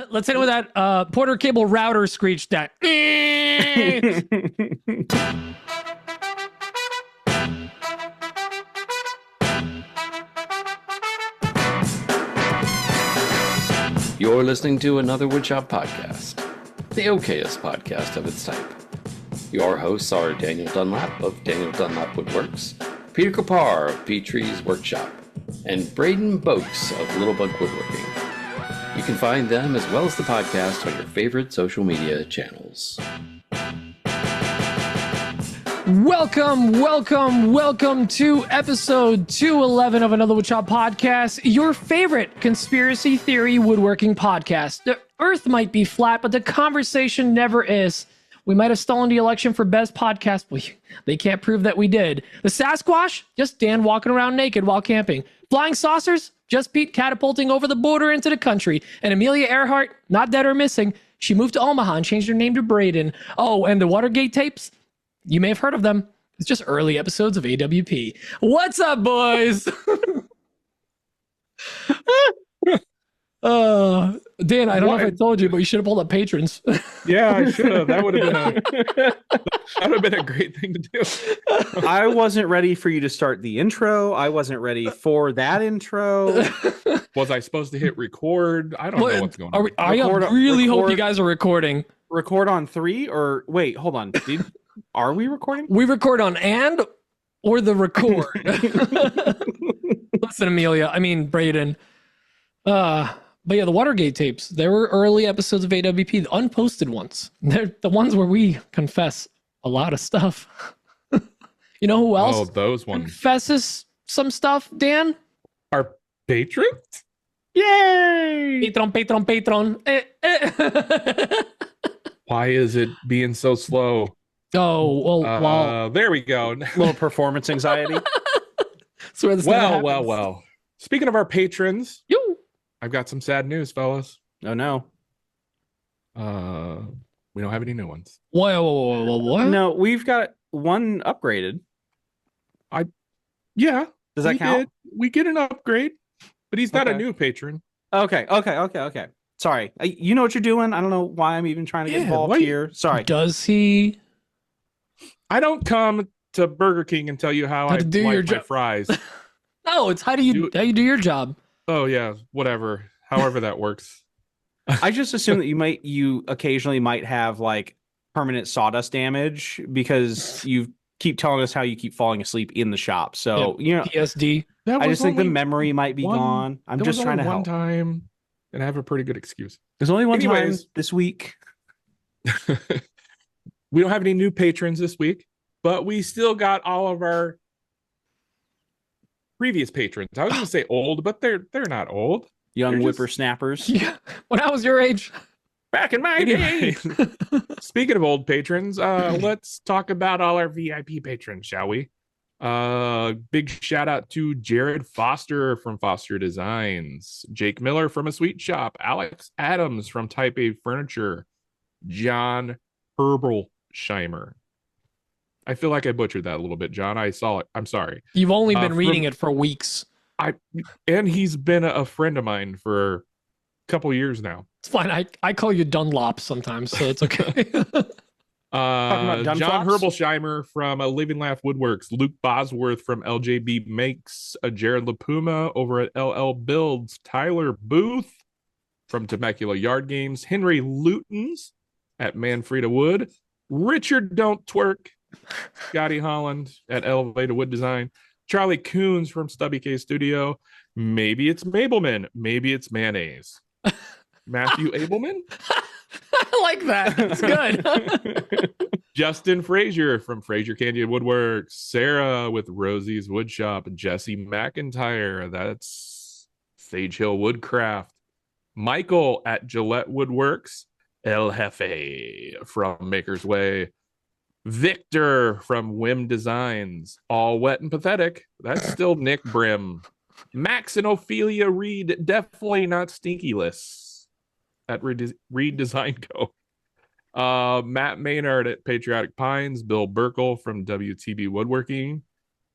Let's hit it with that Porter cable router screech that. You're listening to another Woodshop podcast, the okayest podcast of its type. Your hosts are Daniel Dunlap of Daniel Dunlap Woodworks, Peter Kapar of Petrie's Workshop, and Braden Boakes of Littlebug Woodworking. You can find them as well as the podcast on your favorite social media channels. Welcome to episode 211 of another Woodshop podcast, your favorite conspiracy theory woodworking podcast. The earth might be flat, but the conversation never is. We might have stolen the election for best podcast, but they can't prove that we did. The Sasquatch, just Dan walking around naked while camping. Flying saucers, just Pete catapulting over the border into the country. And Amelia Earhart, not dead or missing. She moved to Omaha and changed her name to Braden. Oh, and the Watergate tapes? You may have heard of them. It's just early episodes of AWP. What's up, boys? Dan, I don't know if I told you, but you should have pulled up patrons. Yeah, I should have. That would have been a great thing to do. I wasn't ready for you to start the intro. I wasn't ready for that intro. Was I supposed to hit record? I don't know what's going on. I really hope you guys are recording. Record on 3 or wait, hold on. Are we recording? We record on and or the record. Listen, Braden. But yeah, the Watergate tapes, they were early episodes of AWP, the unposted ones. They're the ones where we confess a lot of stuff. You know who else? Oh, those ones. Confesses some stuff, Dan? Our patrons? Yay! Patron. Why is it being so slow? Oh, well. There we go. Little performance anxiety. Well. Speaking of our patrons, Yo. I've got some sad news, fellas. Oh, no. We don't have any new ones. Whoa, what? No, we've got one upgraded. Yeah. Does that count? We get an upgrade, but he's not a new patron. Okay. Sorry. You know what you're doing? I don't know why I'm even trying to get involved here. Sorry. Does he? I don't come to Burger King and tell you how I do like your my fries. No, it's how you do your job. Oh yeah, whatever. However that works. I just assume that you occasionally might have like permanent sawdust damage because you keep telling us how you keep falling asleep in the shop. So PSD. I just think the memory might be gone. I'm just trying to help. One time, and I have a pretty good excuse. There's only one time this week. We don't have any new patrons this week, but we still got all of our previous patrons. I was going to say old, but they're not old. Young whippersnappers. Yeah. When I was your age. Back in my day. Speaking of old patrons, let's talk about all our VIP patrons, shall we? Big shout out to Jared Foster from Foster Designs, Jake Miller from A Sweet Shop, Alex Adams from Type A Furniture, John Herbolsheimer. I feel like I butchered that a little bit, John. I saw it. I'm sorry. You've only been reading it for weeks. And he's been a friend of mine for a couple years now. It's fine. I call you Dunlop sometimes, so it's okay. John Herbolsheimer from Living Laugh Woodworks, Luke Bosworth from LJB Makes, Jared LaPuma over at LL Builds, Tyler Booth from Temecula Yard Games, Henry Lutens at Manfreda Wood, Richard Don't Twerk, Scotty Holland at Elevated Wood Design, Charlie Coons from Stubby K Studio, maybe it's Mabelman, maybe it's Mayonnaise, Matthew Abelman. I like that. It's good. Justin Frazier from Frazier Candy Woodworks, Sarah with Rosie's Woodshop, Jesse McIntyre, that's Sage Hill Woodcraft, Michael at Gillette Woodworks, El Jefe from Maker's Way, Victor from Whim Designs, All Wet and Pathetic, that's still Nick Brim, Max and Ophelia Reed, definitely not Stinkyless at Reed Design Co. Matt Maynard at Patriotic Pines, Bill Burkle from WTB Woodworking,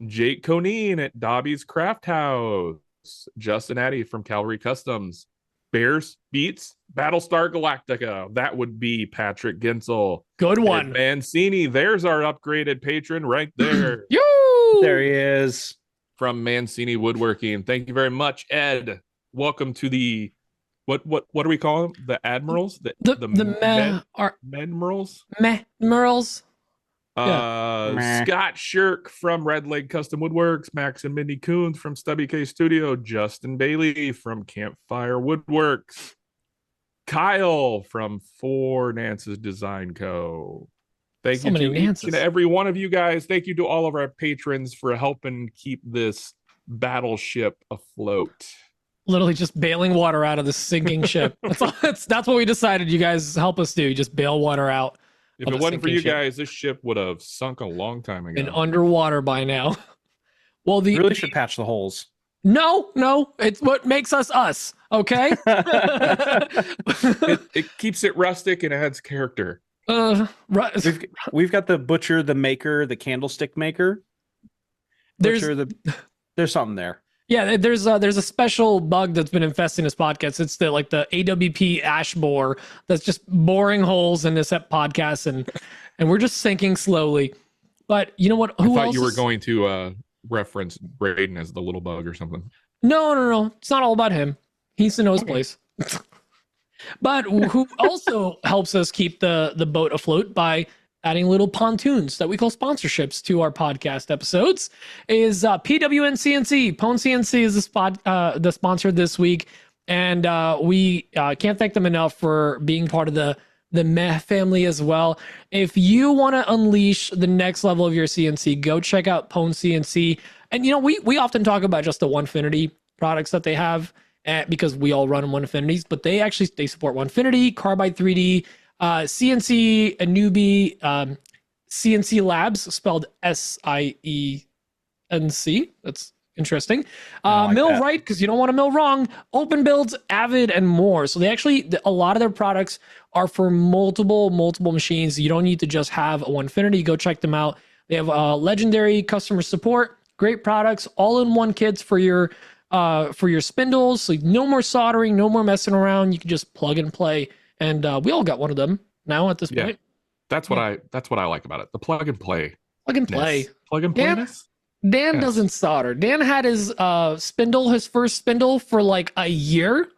Jake Coneen at Dobby's Craft House, Justin Addy from Calvary Customs, Bears beats Battlestar Galactica. That would be Patrick Gensel. Good one. Ed Mancini, there's our upgraded patron right there. Yoo! There he is. From Mancini Woodworking. Thank you very much, Ed. Welcome to the what do we call them? The admirals? The Medmirals? Merles. Scott Shirk from Red Leg Custom Woodworks, Max and Mindy Coons from Stubby K Studio, Justin Bailey from Campfire Woodworks, Kyle from Four Nance's Design Co. Thank you to each and every one of you guys. Thank you to all of our patrons for helping keep this battleship afloat. Literally just bailing water out of the sinking ship. That's what we decided you guys help us do. Just bail water out. If it wasn't for you guys, this ship would have sunk a long time ago. And underwater by now. Well, you really should patch the holes. No, it's what makes us us. Okay. it keeps it rustic and adds character. We've got the butcher, the maker, the candlestick maker. There's something there. Yeah, there's a special bug that's been infesting this podcast. It's the AWP ash bore that's just boring holes in this podcast, and we're just sinking slowly. But you know what? I thought you were going to reference Braden as the little bug or something. No. It's not all about him. He needs to know his place. But who also helps us keep the boat afloat by adding little pontoons that we call sponsorships to our podcast episodes is PwnCNC. PwnCNC is the sponsor this week, and we can't thank them enough for being part of the Meh family as well. If you want to unleash the next level of your CNC, go check out PwnCNC. And we often talk about just the Onefinity products that they have, because we all run Onefinities, but they support Onefinity, Carbide 3D, CNC, Anubi, CNC Labs, spelled SIENC. That's interesting. Millwright, because you don't want to mill wrong. Open Builds, Avid, and more. So a lot of their products are for multiple machines. You don't need to just have a Onefinity. Go check them out. They have legendary customer support, great products, all-in-one kits for your spindles. So no more soldering, no more messing around. You can just plug and play. And we all got one of them now at this point. That's what I like about it. The plug and play. Plug and play. Plug and play. Dan doesn't solder. Dan had his first spindle for like a year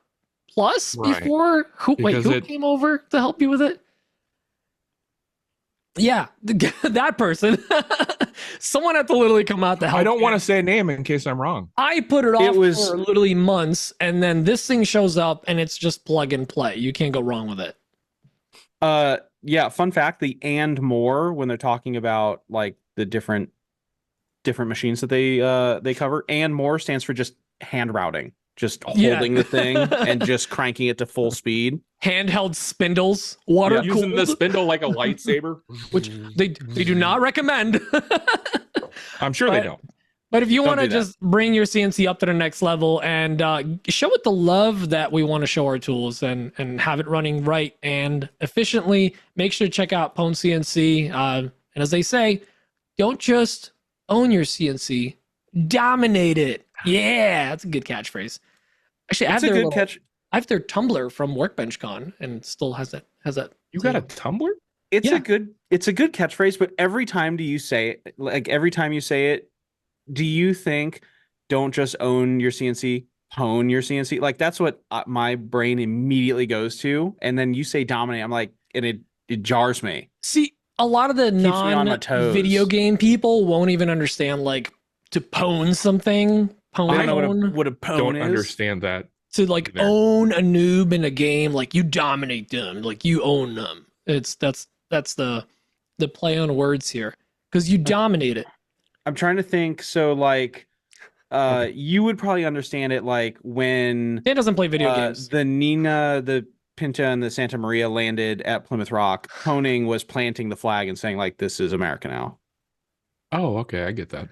plus before. Who came over to help you with it? Yeah, that person. Someone had to literally come out to help. I don't want to say a name in case I'm wrong. I put it off for literally months, and then this thing shows up, and it's just plug and play. You can't go wrong with it. Yeah. Fun fact: the and more when they're talking about like the different machines that they cover, and more stands for just hand routing, just holding the thing and just cranking it to full speed. Handheld spindles, water cooled. Using the spindle like a lightsaber, which they do not recommend. I'm sure they don't. But if you want to just bring your CNC up to the next level and show it the love that we want to show our tools and have it running right and efficiently, make sure to check out PwnCNC. And as they say, don't just own your CNC, dominate it. Yeah, that's a good catchphase. Actually, I have their tumbler from Workbench Con, and it still has that. You got a tumbler? It's a good catchphrase, but every time you say it, do you think don't just own your CNC, hone your CNC? Like that's what my brain immediately goes to, and then you say dominate, I'm like, and it jars me. See, a lot of the non-video game people won't even understand like to pwn something. I don't know what a pwn don't is. Understand that. To like own a noob in a game, like you dominate them, like you own them. That's the play on words here, because you dominate it. I'm trying to think. So like, you would probably understand it like when Dan doesn't play video games. The Nina, the Pinta, and the Santa Maria landed at Plymouth Rock. Poning was planting the flag and saying like, "This is America now." Oh, okay, I get that.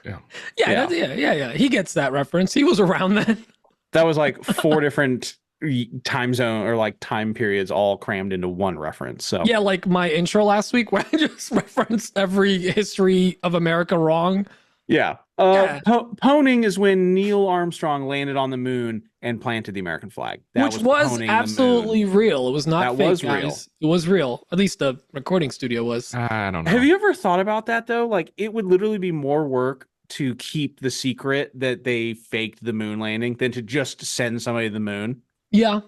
Yeah. He gets that reference. He was around then. That was like 4 different time zone or like time periods all crammed into one reference. So yeah, like my intro last week where I just referenced every history of America wrong. Yeah. Yeah. Poning is when Neil Armstrong landed on the moon and planted the American flag. That Which was poning the absolutely moon. real. It was not That fake, was guys. real. It was real. At least the recording studio was. I don't know. Have you ever thought about that though? Like it would literally be more work to keep the secret that they faked the moon landing than to just send somebody to the moon. Yeah.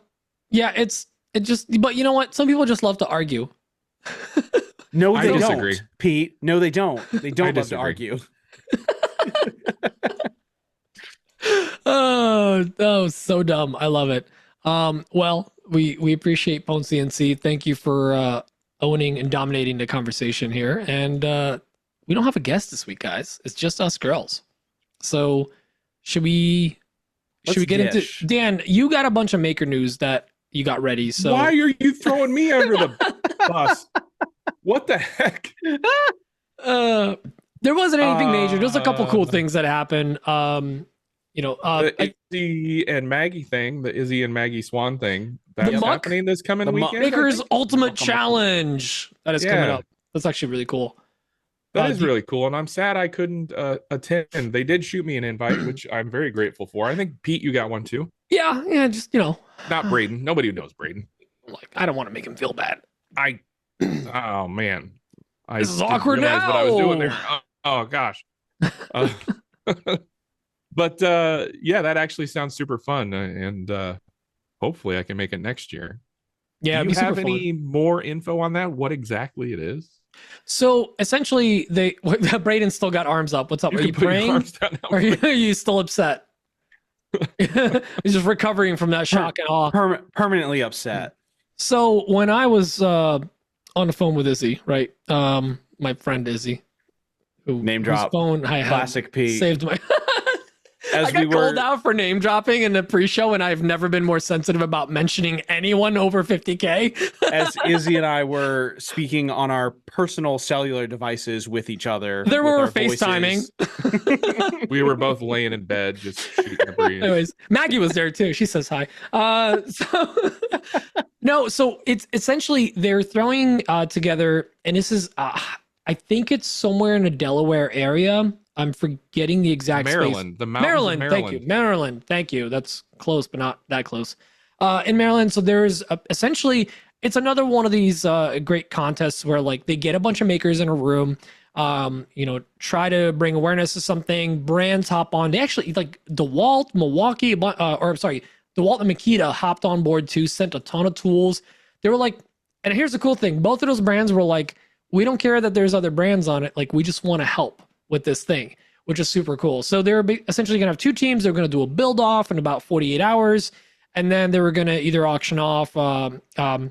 Yeah, but you know what? Some people just love to argue. No, I they disagree. don't, Pete. No, they don't. They don't love to disagree. argue. Oh, so dumb. I love it. Well, we appreciate PwnCNC. Thank you for owning and dominating the conversation here. And we don't have a guest this week, guys. It's just us girls. So should we get dish. into Dan? You got a bunch of maker news that you got ready. So why are you throwing me under the bus? What the heck? there wasn't anything major. There's a couple cool things that happened. The Izzy and Maggie thing, the Izzy and Maggie Swan thing, that's happening this coming weekend. Maker's Ultimate Challenge that is coming up. That's actually really cool. That is really cool, and I'm sad I couldn't attend. They did shoot me an invite, which I'm very grateful for. I think Pete, you got one too. Yeah, just Not Braden. Nobody knows Braden. Like I don't want to make him feel bad. Oh man, This is awkward now. What I was doing there. Oh gosh. But yeah, that actually sounds super fun, and hopefully I can make it next year. Yeah, do you have any more info on that? What exactly it is? So essentially, Braden still got arms up. What's up? Are you praying? Are you still upset? He's just recovering from that shock and awe. Permanently upset. So when I was on the phone with Izzy, right? My friend Izzy, who name drop phone I classic Pete saved my. As I got called out for name dropping in the pre-show, and I've never been more sensitive about mentioning anyone over 50K. As Izzy and I were speaking on our personal cellular devices with each other. There were FaceTiming. We were both laying in bed, just shooting the breeze. Anyways, Maggie was there too. She says hi. So it's essentially they're throwing together, and this is, I think it's somewhere in the Delaware area. I'm forgetting the exact Maryland, space. the mountains of Maryland. Thank you. Maryland, thank you. That's close, but not that close. In Maryland, so there's essentially, it's another one of these great contests where like they get a bunch of makers in a room, try to bring awareness to something. Brands hop on. They actually like DeWalt, Milwaukee, DeWalt and Makita hopped on board too. Sent a ton of tools. They were like, and here's the cool thing: both of those brands were like, we don't care that there's other brands on it. Like we just want to help with this thing, which is super cool. So they're essentially going to have two teams. They're going to do a build off in about 48 hours. And then they were going to either auction off. And I'm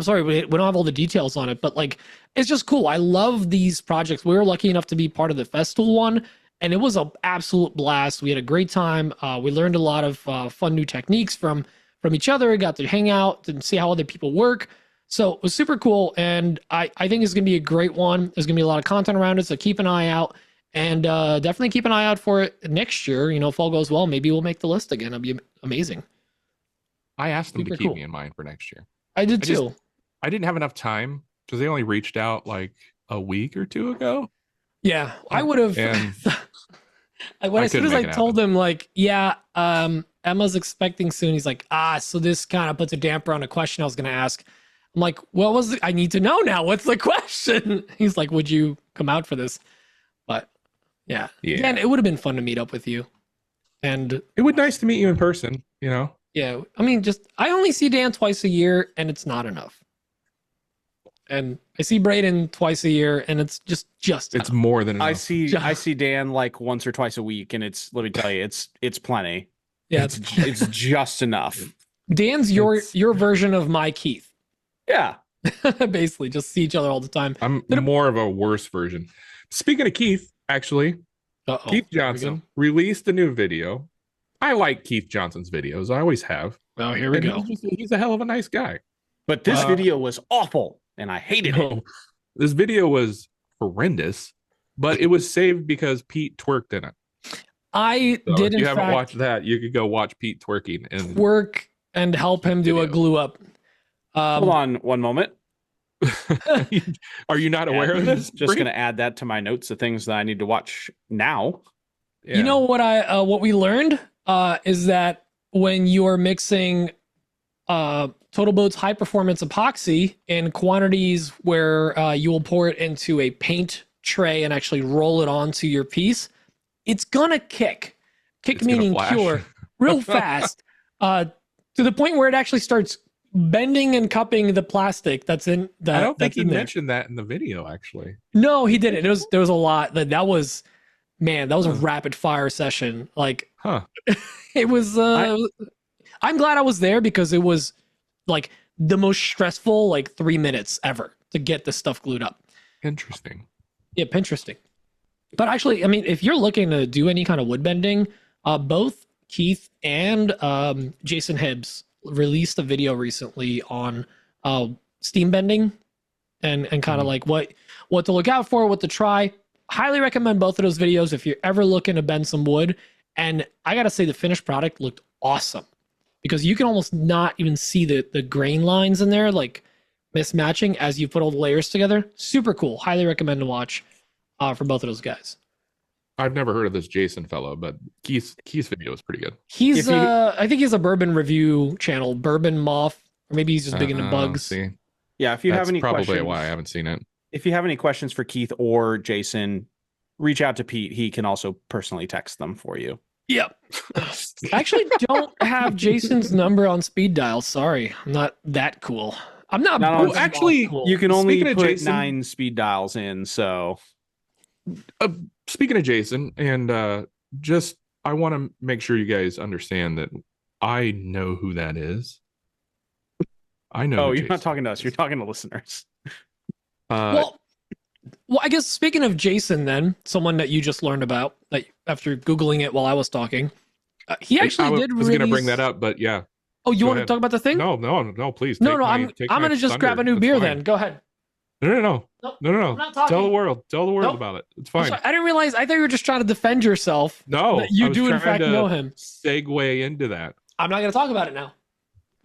sorry, we don't have all the details on it, but like, it's just cool. I love these projects. We were lucky enough to be part of the festival one, and it was an absolute blast. We had a great time. We learned a lot of fun new techniques from each other, got to hang out and see how other people work. So it was super cool. And I think it's going to be a great one. There's going to be a lot of content around it. So keep an eye out. And definitely keep an eye out for it next year. If all goes well, maybe we'll make the list again. It'll be amazing. I asked them Super to keep cool. me in mind for next year. I did too. I didn't have enough time because they only reached out like a week or two ago. Yeah, I would have. As soon as I told him, like, yeah, Emma's expecting soon. He's like, so this kind of puts a damper on a question I was going to ask. I'm like, what was it? I need to know now. What's the question? He's like, would you come out for this? But yeah. And it would have been fun to meet up with you. And it would be nice to meet you in person, Yeah. I mean, I only see Dan twice a year, and it's not enough. And I see Braden twice a year, and it's just it's enough. more than enough. I see Dan like once or twice a week, and let me tell you, it's plenty. Yeah, it's just enough. Dan's your version of my Keith. Yeah. Basically, just see each other all the time. I'm more of a worse version. Speaking of Keith, actually, Keith Johnson released a new video. I like Keith Johnson's videos. I always have. Oh, here we go. He's a hell of a nice guy. But this video was awful, and I hated it. This video was horrendous, but it was saved because Pete twerked in it. I did, if you haven't watched that, you could go watch Pete twerking and work and help him do a glue up. Hold on one moment. Are you not aware of this? Just going to add that to my notes of things that I need to watch now. You know what we learned is that when you are mixing Total Boat's high performance epoxy in quantities where you will pour it into a paint tray and actually roll it onto your piece, it's gonna kick. Kick It's meaning gonna flash. cure real fast to the point where it actually starts bending and cupping the plastic that's in the. I don't think that's he in there. mentioned that in the video, actually. No, he didn't. There was a lot. That was a rapid fire session. Like it was. I'm glad I was there because it was like the most stressful 3 minutes ever to get this stuff glued up. Interesting. Yeah, Pinteresting. But actually, I mean, if you're looking to do any kind of wood bending, both Keith and Jason Hibbs released a video recently on steam bending and kind of like what to look out for, what to try. Highly recommend both of those videos if you're ever looking to bend some wood. And I gotta say, the finished product looked awesome because you can almost not even see the grain lines in there, like mismatching as you put all the layers together. Super cool. Highly recommend to watch for both of those guys. I've never heard of this Jason fellow, but Keith's video is pretty good. He's I think he's a bourbon review channel, Bourbon Moth, or maybe he's just big into bugs. See, Yeah, if you that's have any probably questions, why I haven't seen it. if you have any questions for Keith or Jason, reach out to Pete. He can also personally text them for you. Yep. I actually don't have Jason's number on speed dial. Sorry, I'm not that cool. I'm not. Not on- Bourbon Well, actually, Moth cool. You can only Speaking of put Jason- 9 speed dials in, so Speaking of Jason, and just I want to make sure you guys understand that I know who that is. I know. oh, who you're not Jason talking to us. is. You're talking to listeners. well, I guess speaking of Jason, then someone that you just learned about that after googling it while I was talking, he actually I did. was going to bring release- that up, but yeah. Oh, you Go want to ahead. talk about the thing? No, please. no, take no. my- take I'm my gonna just thunder. grab a new That's beer fine. then. Go ahead. No. Nope, No. I'm not talking. Tell the world Nope. about it. It's I'm fine. sorry, I didn't realize. I thought you were just trying to defend yourself. No, That you I was do in trying fact to know him. Segue into that. I'm not going to talk about it now.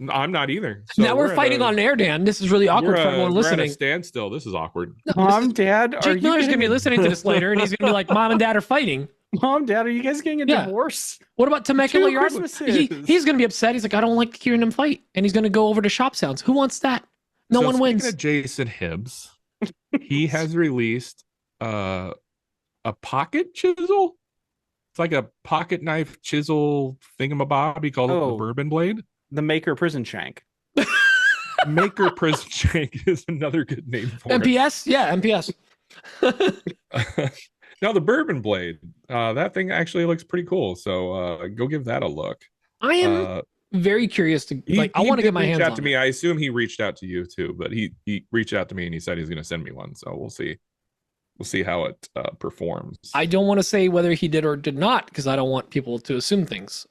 I'm not either. So Now we're at fighting a- on air, Dan. This is really awkward for everyone we're at listening. a standstill. This is awkward. Mom, Dad, are Jake you Miller's going to be getting- listening to this later, and he's going to be like, "Mom and Dad are fighting." Mom, Dad, are you guys getting a Yeah. divorce? What about Temecula 2 Yard? Christmases. He's going to be upset. He's like, "I don't like hearing them fight," and he's going to go over to Shop Sounds. Who wants that? No So one speaking wins. of Jason Hibbs, he has released a pocket chisel. It's like a pocket knife chisel thingamabob. He called it the Oh. bourbon blade. The Maker Prison Shank. Maker Prison Shank is another good name for it. MPS, yeah, MPS. Now the bourbon blade, that thing actually looks pretty cool. So go give that a look. I am very curious to I want to get my hands out on to it. me. I assume he reached out to you too, but he reached out to me and he said he's going to send me one. So we'll see how it performs. I don't want to say whether he did or did not because I don't want people to assume things.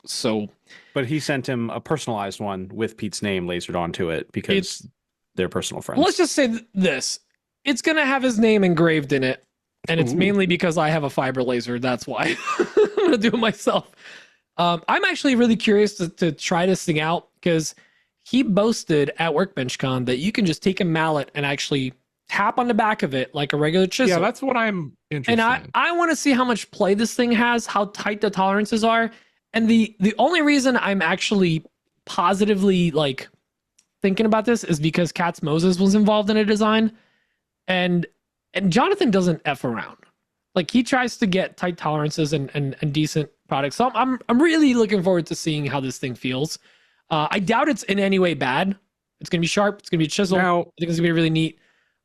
So, But he sent him a personalized one with Pete's name lasered onto it because It's- they're personal friends. let's just say this: it's gonna have his name engraved in it, and it's Ooh. mainly because I have a fiber laser. That's why I'm gonna do it myself. I'm actually really curious to try this thing out because he boasted at WorkbenchCon that you can just take a mallet and actually tap on the back of it like a regular chisel. Yeah, that's what I'm interested And in. I want to see how much play this thing has, how tight the tolerances are. And the only reason I'm actually positively thinking about this is because Katz Moses was involved in a design. And Jonathan doesn't F around. Like he tries to get tight tolerances and decent products. So I'm really looking forward to seeing how this thing feels. I doubt it's in any way bad. It's gonna be sharp, it's gonna be chiseled. Now, I think it's gonna be really neat.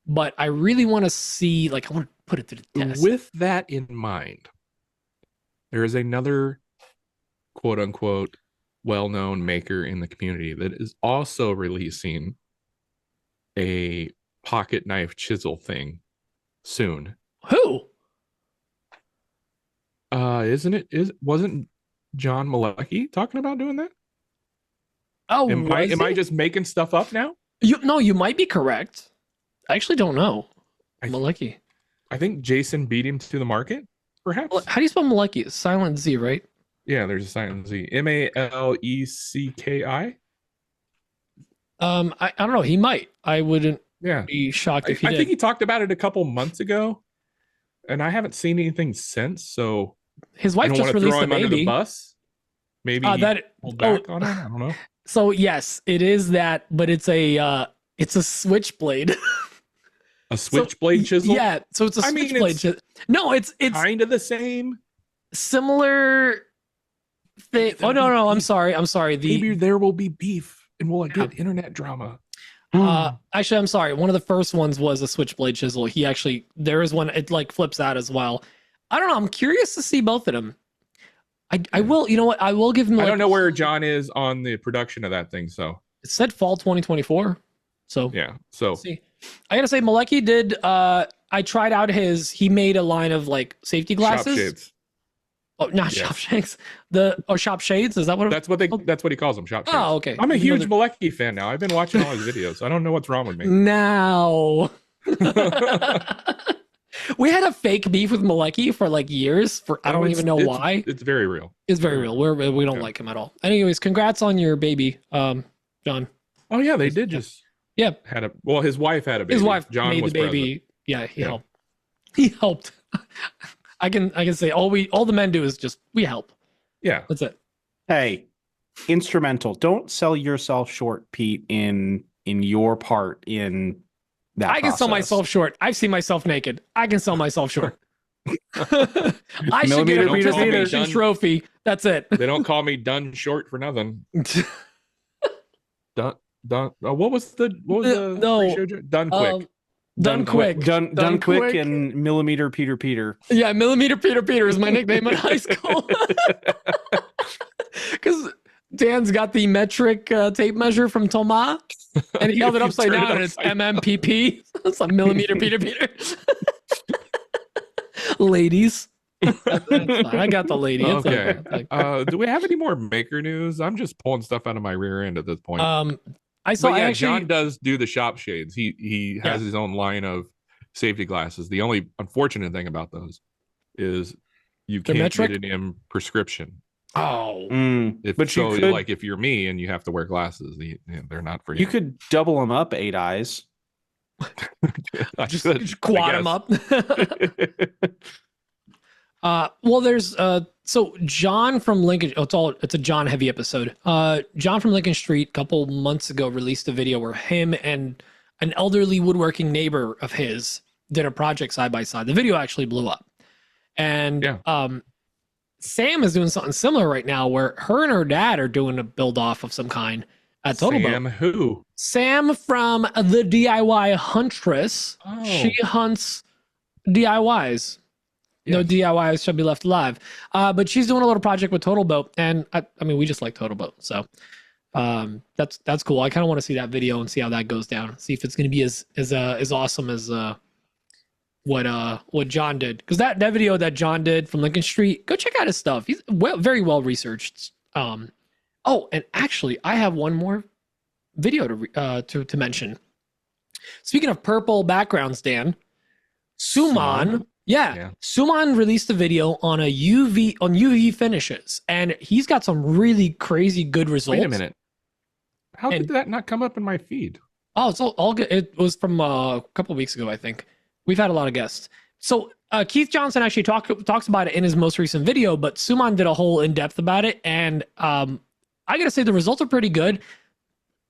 But I really want to see, I want to put it to the test. with that in mind, there is another quote unquote well-known maker in the community that is also releasing a pocket knife chisel thing soon. Who? Wasn't John Malecki talking about doing that? Oh, Am I just making stuff up now? You might be correct. I actually don't know. I- Malecki. I think Jason beat him to the market, perhaps. How do you spell Malecki? It's silent Z, right? Yeah, there's a silent Z. Malecki. I don't know. He might. I wouldn't Yeah. be shocked if he I did. think he talked about it a couple months ago, and I haven't seen anything since. So his I wife don't just want to released throw a him under the baby. bus. Maybe he That pulled back on it. I don't know. So yes, it is that, but it's a switchblade. A switchblade chisel. Yeah, so it's a I mean, switchblade it's chisel. No, it's kind of the same. similar thing. Oh no, I'm sorry. Maybe there will be beef and we'll get internet drama. Actually, I'm sorry. One of the first ones was a switchblade chisel. There is one. It like flips out as well. I don't know. I'm curious to see both of them. I will. You know what? I will give him. I don't know where John is on the production of that thing. So it said fall 2024. So yeah. So see, I gotta say, Malecki did. I tried out he made a line of like safety glasses. Shop shades. Oh, not shop shades. Shop shades. Is that what? That's what he calls them. Shop shades. Oh, okay. I'm a huge Malecki fan now. I've been watching all his videos. I don't know what's wrong with me. Now. We had a fake beef with Malecki for like years. I don't even know why. It's very real. It's very real. We don't like him at all. Anyways, congrats on your baby, John. Oh yeah, they did just. Yeah. His wife had a baby. His wife John made was the baby. present. Yeah, he helped. He helped. I can say all the men do is just we help. Yeah, that's it. Hey, instrumental. Don't sell yourself short, Pete. In your part in that. I can sell myself short. I've seen myself naked. I can sell myself short. I should get a participation trophy. That's it. They don't call me done short for nothing. Done. What was the pre-show? Done quick. Done quick. Done quick and millimeter Peter. Yeah, millimeter Peter is my nickname in high school. Because Dan's got the metric tape measure from Thomas, and he held it upside down, and it's MMPP. It's a millimeter Peter. Ladies. That's fine. I got the lady. It's okay. Do we have any more maker news? I'm just pulling stuff out of my rear end at this point. John does do the shop shades. He has his own line of safety glasses. The only unfortunate thing about those is you can't get it in prescription. Oh, but you could, like if you're me and you have to wear glasses, they're not for you. You could double them up 8 eyes. just quad them up. Well, there's so John from Lincoln. It's a John heavy episode. John from Lincoln Street a couple months ago released a video where him and an elderly woodworking neighbor of his did a project side by side. The video actually blew up, and Sam is doing something similar right now where her and her dad are doing a build off of some kind at Total Sam Boat. who? Sam from the DIY Huntress. Oh. She hunts DIYs. Yes. No DIYs shall be left alive. But she's doing a little project with Total Boat, and I mean we just like Total Boat, so that's cool. I kind of want to see that video and see how that goes down. See if it's going to be as awesome as what John did, because that video that John did from Lincoln Street, go check out his stuff. He's very well researched. Oh, and actually, I have one more video to mention. Speaking of purple backgrounds, Dan, Suman. Yeah, Suman released a video on UV finishes, and he's got some really crazy good results. Wait a minute, how did that not come up in my feed? Oh, it's all good. It was from a couple of weeks ago, I think. We've had a lot of guests. So Keith Johnson actually talks about it in his most recent video, but Suman did a whole in-depth about it, and I gotta say the results are pretty good.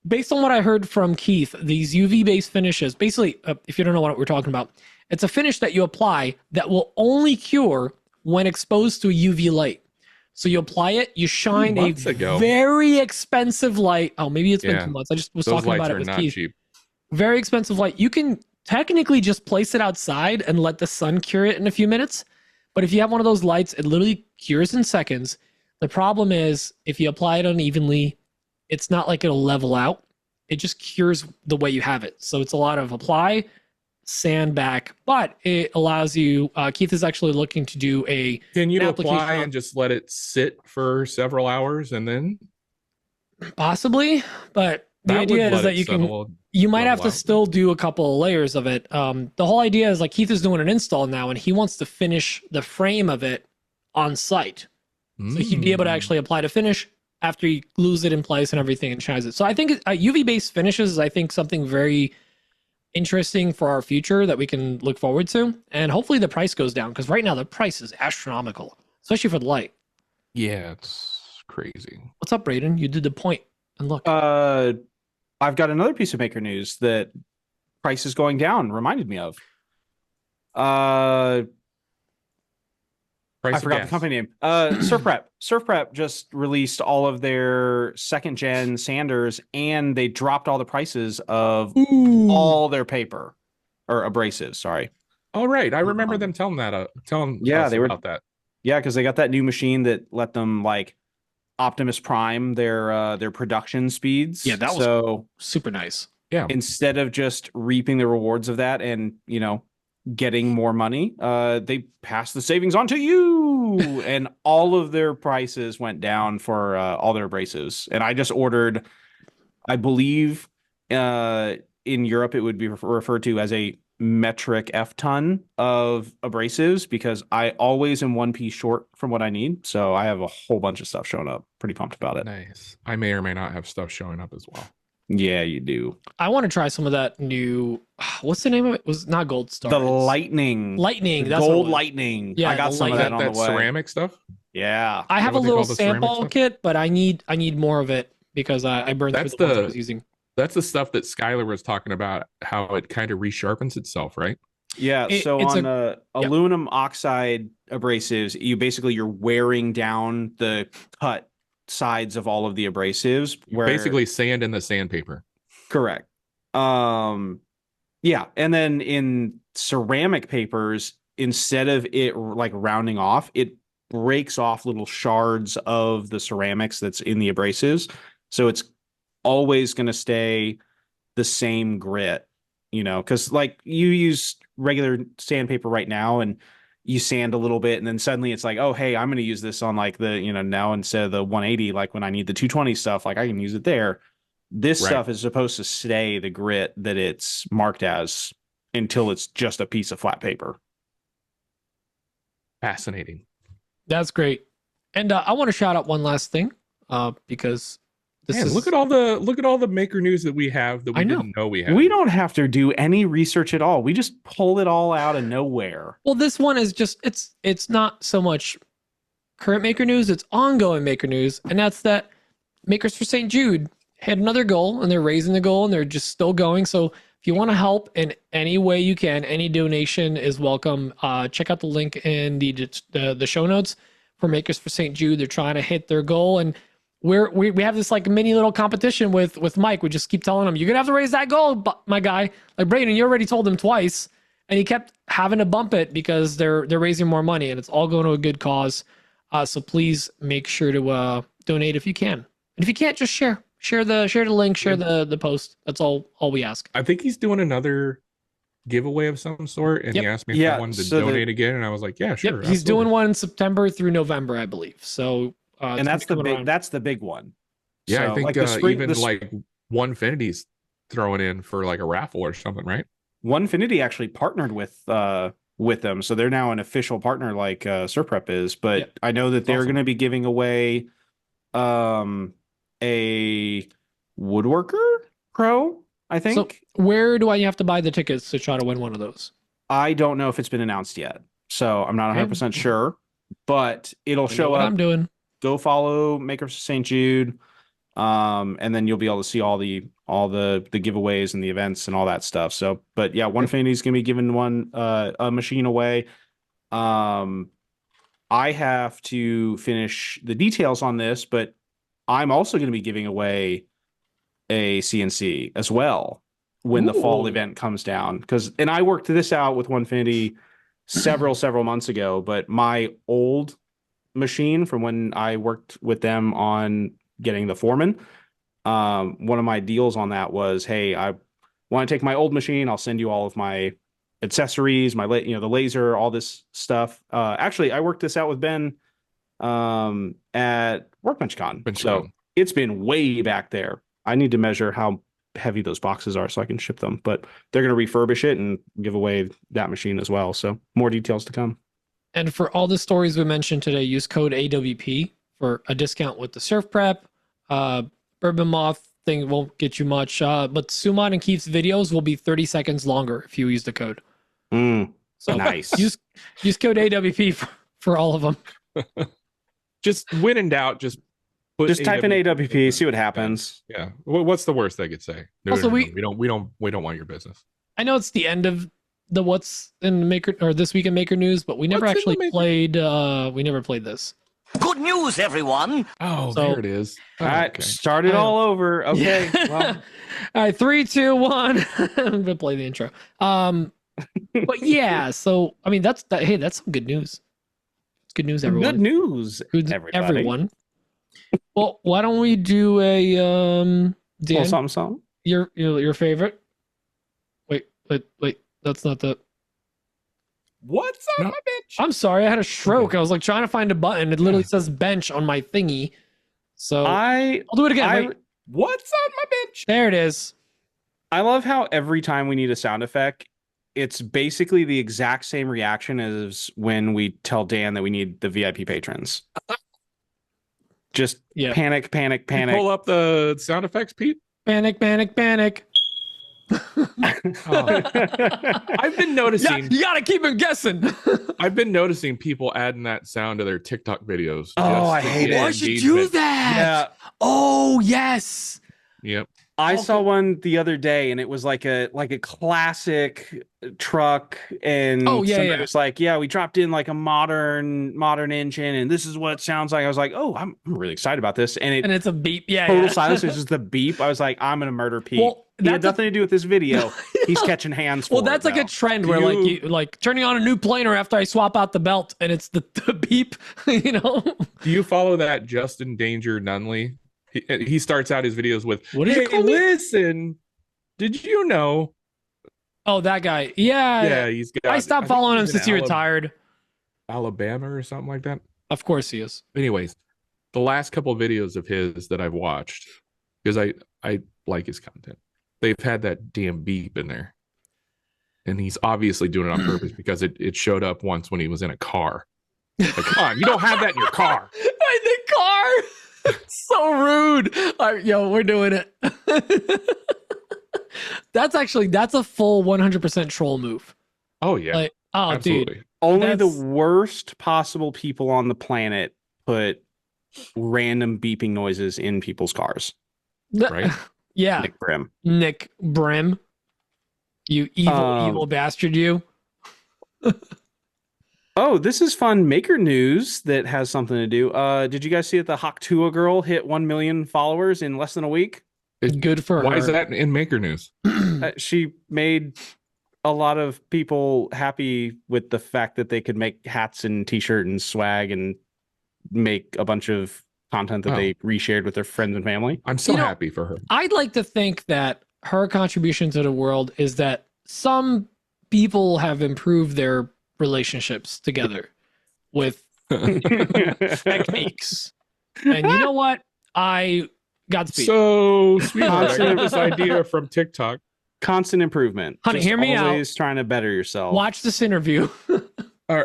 Based on what I heard from Keith, these UV-based finishes, basically, if you don't know what we're talking about, it's a finish that you apply that will only cure when exposed to a UV light. So you apply it, you shine a very expensive light. Oh, maybe it's been 2 months. I just was talking about it with Keith. Cheap. Very expensive light. You can technically just place it outside and let the sun cure it in a few minutes. But if you have one of those lights, it literally cures in seconds. The problem is if you apply it unevenly, it's not like it'll level out. It just cures the way you have it. So it's a lot of apply, sand back, but it allows you, Keith is actually looking to do Can you apply and just let it sit for several hours and then? Possibly, but the idea is that you might have to still do a couple of layers of it. The whole idea is like Keith is doing an install now and he wants to finish the frame of it on site. So he'd be able to actually apply the finish after he glues it in place and everything and shines it. So I think UV-based finishes is, I think, something very interesting for our future that we can look forward to. And hopefully the price goes down, because right now the price is astronomical. especially for the light. Yeah, it's crazy. What's up, Brayden? You did the point, and look. I've got another piece of maker news that price is going down. Reminded me of. Price I of forgot gas. the company name. Surfprep. Surfprep just released all of their second gen sanders, and they dropped all the prices of all their paper or abrasives. Sorry. Oh, right. I remember them telling that. Telling Yeah, us they were. about that. Yeah, because they got that new machine that let them like Optimus Prime their production speeds. Yeah, that was so super nice. Yeah. Instead of just reaping the rewards of that and getting more money, they passed the savings on to you, and all of their prices went down for all their abrasives. And I just ordered, I believe, in Europe it would be referred to as a metric F ton of abrasives, because I always am one piece short from what I need. So I have a whole bunch of stuff showing up. Pretty pumped about it. Nice. I may or may not have stuff showing up as well. Yeah, you do. I want to try some of that new. What's the name of it? It was not Goldstein. The lightning. Lightning. The that's gold what it was. lightning. Yeah, I got the some of lightning. that on That the way. ceramic stuff? Yeah. I have a what they little call the ceramic sample stuff? kit, but I need more of it because I burned That's through the ones I the- was using. That's the stuff that Skylar was talking about, how it kind of resharpens itself, right? Yeah, so it's on aluminum oxide abrasives, you're wearing down the cut sides of all of the abrasives. Basically sand in the sandpaper. Correct. Yeah, and then in ceramic papers, instead of it like rounding off, it breaks off little shards of the ceramics that's in the abrasives, so it's always going to stay the same grit, because like you use regular sandpaper right now and you sand a little bit and then suddenly it's like, oh, hey, I'm going to use this on like the, now instead of the 180, like when I need the 220 stuff, like I can use it there. This Right. stuff is supposed to stay the grit that it's marked as until it's just a piece of flat paper. Fascinating. That's great. And I want to shout out one last thing because Look at all the maker news that we have that we didn't know we had. We don't have to do any research at all. We just pull it all out of nowhere. Well, this one is just it's not so much current maker news, it's ongoing maker news, and that's that Makers for St. Jude had another goal and they're raising the goal and they're just still going. So if you want to help in any way you can, any donation is welcome. Check out the link in the show notes for Makers for St. Jude. They're trying to hit their goal, and we have this like mini little competition with Mike. We just keep telling him, you're gonna have to raise that goal, my guy. Like Brayden, you already told him twice, and he kept having to bump it because they're raising more money, and it's all going to a good cause. So please make sure to donate if you can, and if you can't, just share the link, share the post. That's all we ask. I think he's doing another giveaway of some sort, and he asked me if I wanted to donate again, and I was like, yeah, sure. Yep, he's doing one in September through November, I believe. So and that's the big one. Yeah, so, I think like like OneFinity's throwing in for like a raffle or something, right? OneFinity actually partnered with them, so they're now an official partner like Surfprep is. But Yeah. I know that they're Awesome. going to be giving away a Woodworker Pro, I think. So where do I have to buy the tickets to try to win one of those? I don't know if it's been announced yet, so I'm not 100% sure, but it'll I know show what up. I'm doing. Go follow Makers of St. Jude, and then you'll be able to see all the giveaways and the events and all that stuff. So, but yeah, OneFinity's gonna be giving a machine away. I have to finish the details on this, but I'm also going to be giving away a CNC as well when the fall Ooh. event comes down. And I worked this out with OneFinity several months ago, but my old machine from when I worked with them on getting the Foreman, one of my deals on that was, hey, I want to take my old machine, I'll send you all of my accessories, my the laser, all this stuff. Actually, I worked this out with Ben at WorkbenchCon. So it's been way back there. I need to measure how heavy those boxes are so I can ship them, but they're going to refurbish it and give away that machine as well. So more details to come. And for all the stories we mentioned today, use code AWP for a discount with the Surfprep. Bourbon Moth thing won't get you much, but Suman and Keith's videos will be 30 seconds longer if you use the code. So nice. use code AWP for all of them. Just when in doubt, just type in AWP, see what happens. Yeah. What's the worst they could say? No, Also, we don't want your business. I know it's the end of the what's in Maker or this week in Maker News, but we never actually played. We never played this. Good news, everyone. Oh, So- there it is. All right, start it all over. Okay, well, All right, 3, 2, 1. I'm gonna play the intro. But yeah, so I mean that's that. Hey, that's some good news. It's good news, everyone. good news, Good- everybody. everyone. Well, why don't we do a Dan, Well, something. your favorite? Wait. That's not the. What's on No. my bench? I'm sorry, I had a stroke. I was like trying to find a button. It literally says bench on my thingy. So I'll do it again. Wait. What's on my bench? There it is. I love how every time we need a sound effect, it's basically the exact same reaction as when we tell Dan that we need the VIP patrons. Just Yeah. panic. Pull up the sound effects, Pete. Panic. Oh. I've been noticing. You gotta keep him guessing. I've been noticing people adding that sound to their TikTok videos. Oh, I to hate get it. I should do engagement. that. Yeah. Oh yes. Yep. I saw one the other day, and it was like a classic truck, and Oh, yeah, somebody yeah. was like, "Yeah, we dropped in like a modern engine, and this is what it sounds like." I was like, "Oh, I'm really excited about this," and And it's a beep. Yeah. total yeah. silence. It's just the beep. I was like, "I'm gonna murder Pete." Well, He had that's a- nothing to do with this video. He's catching hands. For Well, that's it, like though. a trend where like you like turning on a new planer after I swap out the belt, and it's the beep. You know. Do you follow that Justin Danger Nunley? He starts out his videos with, What did you "Hey, call me?" listen, did you know?" Oh, that guy. Yeah. Yeah, he's got. I stopped think following him he's in since he retired. Alabama or something like that. Of course he is. Anyways, the last couple of videos of his that I've watched, because I like his content, they've had that damn beep in there, and he's obviously doing it on purpose because it showed up once when he was in a car. Like, come on, you don't have that in your car. In the car. So rude. All right, yo, we're doing it. That's a full 100% troll move. Oh yeah, Like, oh, absolutely. dude. Only the That's- worst possible people on the planet put random beeping noises in people's cars. Right? Yeah. Nick Brim. Nick Brim. You evil bastard, you. Oh, this is fun Maker news that has something to do. Did you guys see that the Haktua girl hit 1 million followers in less than a week? Good for her. Why is that in Maker News? She made a lot of people happy with the fact that they could make hats and t-shirt and swag and make a bunch of content that they reshared with their friends and family. I'm so You know- happy for her. I'd like to think that her contribution to the world is that some people have improved their relationships together with techniques. And you know what? Godspeed. So sweet. I got this idea from TikTok. Constant improvement. Honey, Just hear me out. always trying to better yourself. Watch this interview.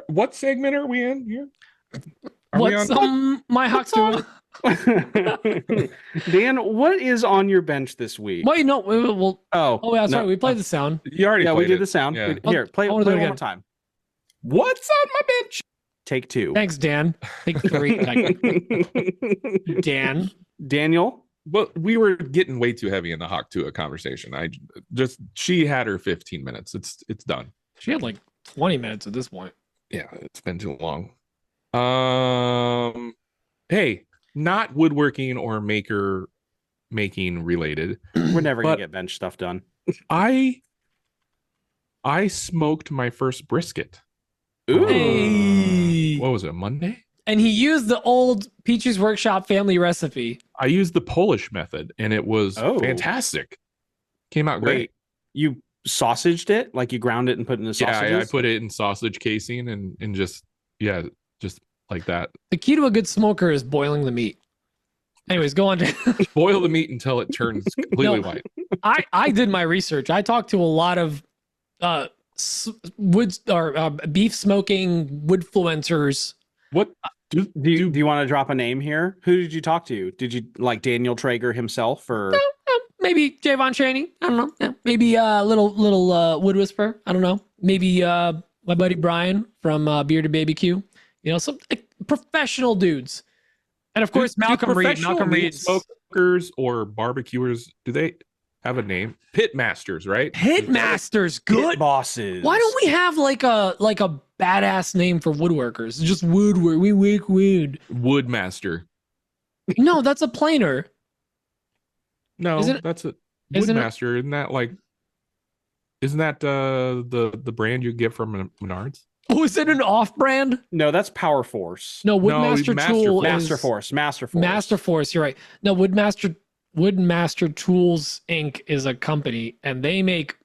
What segment are we in here? Are we What's on? my hawks doing? Dan, what is on your bench this week? Wait, no. Well, Oh, that's no. right. We played the sound. You already Yeah, we played did it. the sound. Yeah. Here, play I it wanna one do it more again. time. What's on my bench? Take two. Thanks, Dan. Take 3. Dan. Daniel, Well, we were getting way too heavy in the Haktua conversation. She had her 15 minutes. It's done. She had like 20 minutes at this point. Yeah, it's been too long. Hey, not woodworking or making related. we're never gonna But- get bench stuff done. I smoked my first brisket. Ooh. Hey. What was it, Monday? And he used the old Peaches Workshop family recipe. I used the Polish method and it was Oh. fantastic. Came out great. Wait, you sausaged it? Like you ground it and put it in the sausages? Yeah, I put it in sausage casing and just like that. The key to a good smoker is boiling the meat. Anyways, go on. Boil the meat until it turns completely No. white. I did my research. I talked to a lot of beef smoking woodfluencers. What Do you want to drop a name here? Who did you talk to? Did you like Daniel Traeger himself or Maybe Javon Chaney. I don't know. Yeah. Maybe little Wood Whisperer. I don't know. Maybe my buddy Brian from Bearded Baby Q. You know, some professional dudes. And of course, Do Malcolm Reed. professional Malcolm meat Reed's smokers or barbecuers, do they have a name? Pit masters, right? Pitmasters. Good. Pit bosses. Why don't we have like a badass name for woodworkers? Just woodwork. We work wood. Woodmaster. No, that's a planer. No, Isn't it- that's a isn't it- Woodmaster. Isn't that the brand you get from Menards? Oh, is it an off-brand? No, that's Power Force. No, Woodmaster Master Tool Force. is Master Force. Master Force. Master Force. You're right. No, Woodmaster Tools Inc. is a company, and they make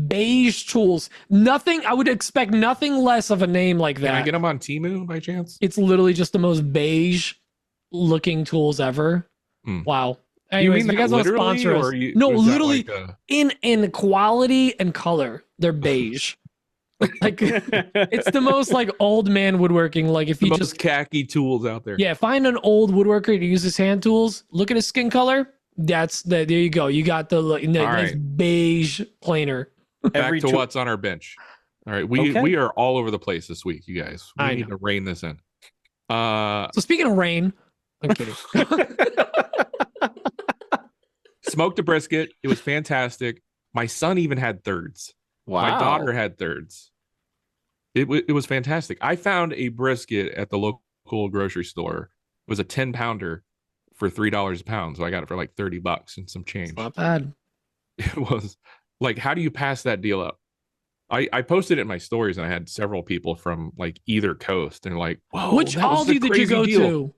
beige tools. Nothing. I would expect nothing less of a name like Can I that. get them on Temu by chance? It's literally just the most beige looking tools ever. Hmm. Wow. Anyways, if you guys want to sponsor us, no, is that literally like a- in quality and color, they're beige. Like it's the most like old man woodworking. Like if the you most just khaki tools out there. yeah, find an old woodworker to use his hand tools. Look at his skin color. That's the there you go. You got the nice right. beige planer. Back to what's on our bench. All right, Okay. we are all over the place this week, you guys. We I need know. to rein this in. So speaking of rain, I'm kidding. Smoked a brisket. It was fantastic. My son even had thirds. Wow. My daughter had thirds. It was fantastic. I found a brisket at the local grocery store. It was a 10-pounder for $3 a pound. So I got it for like $30 and some change. Not bad. It was like, how do you pass that deal up? I posted it in my stories and I had several people from like either coast and like, whoa, Which that was a Aldi did you crazy go deal. to?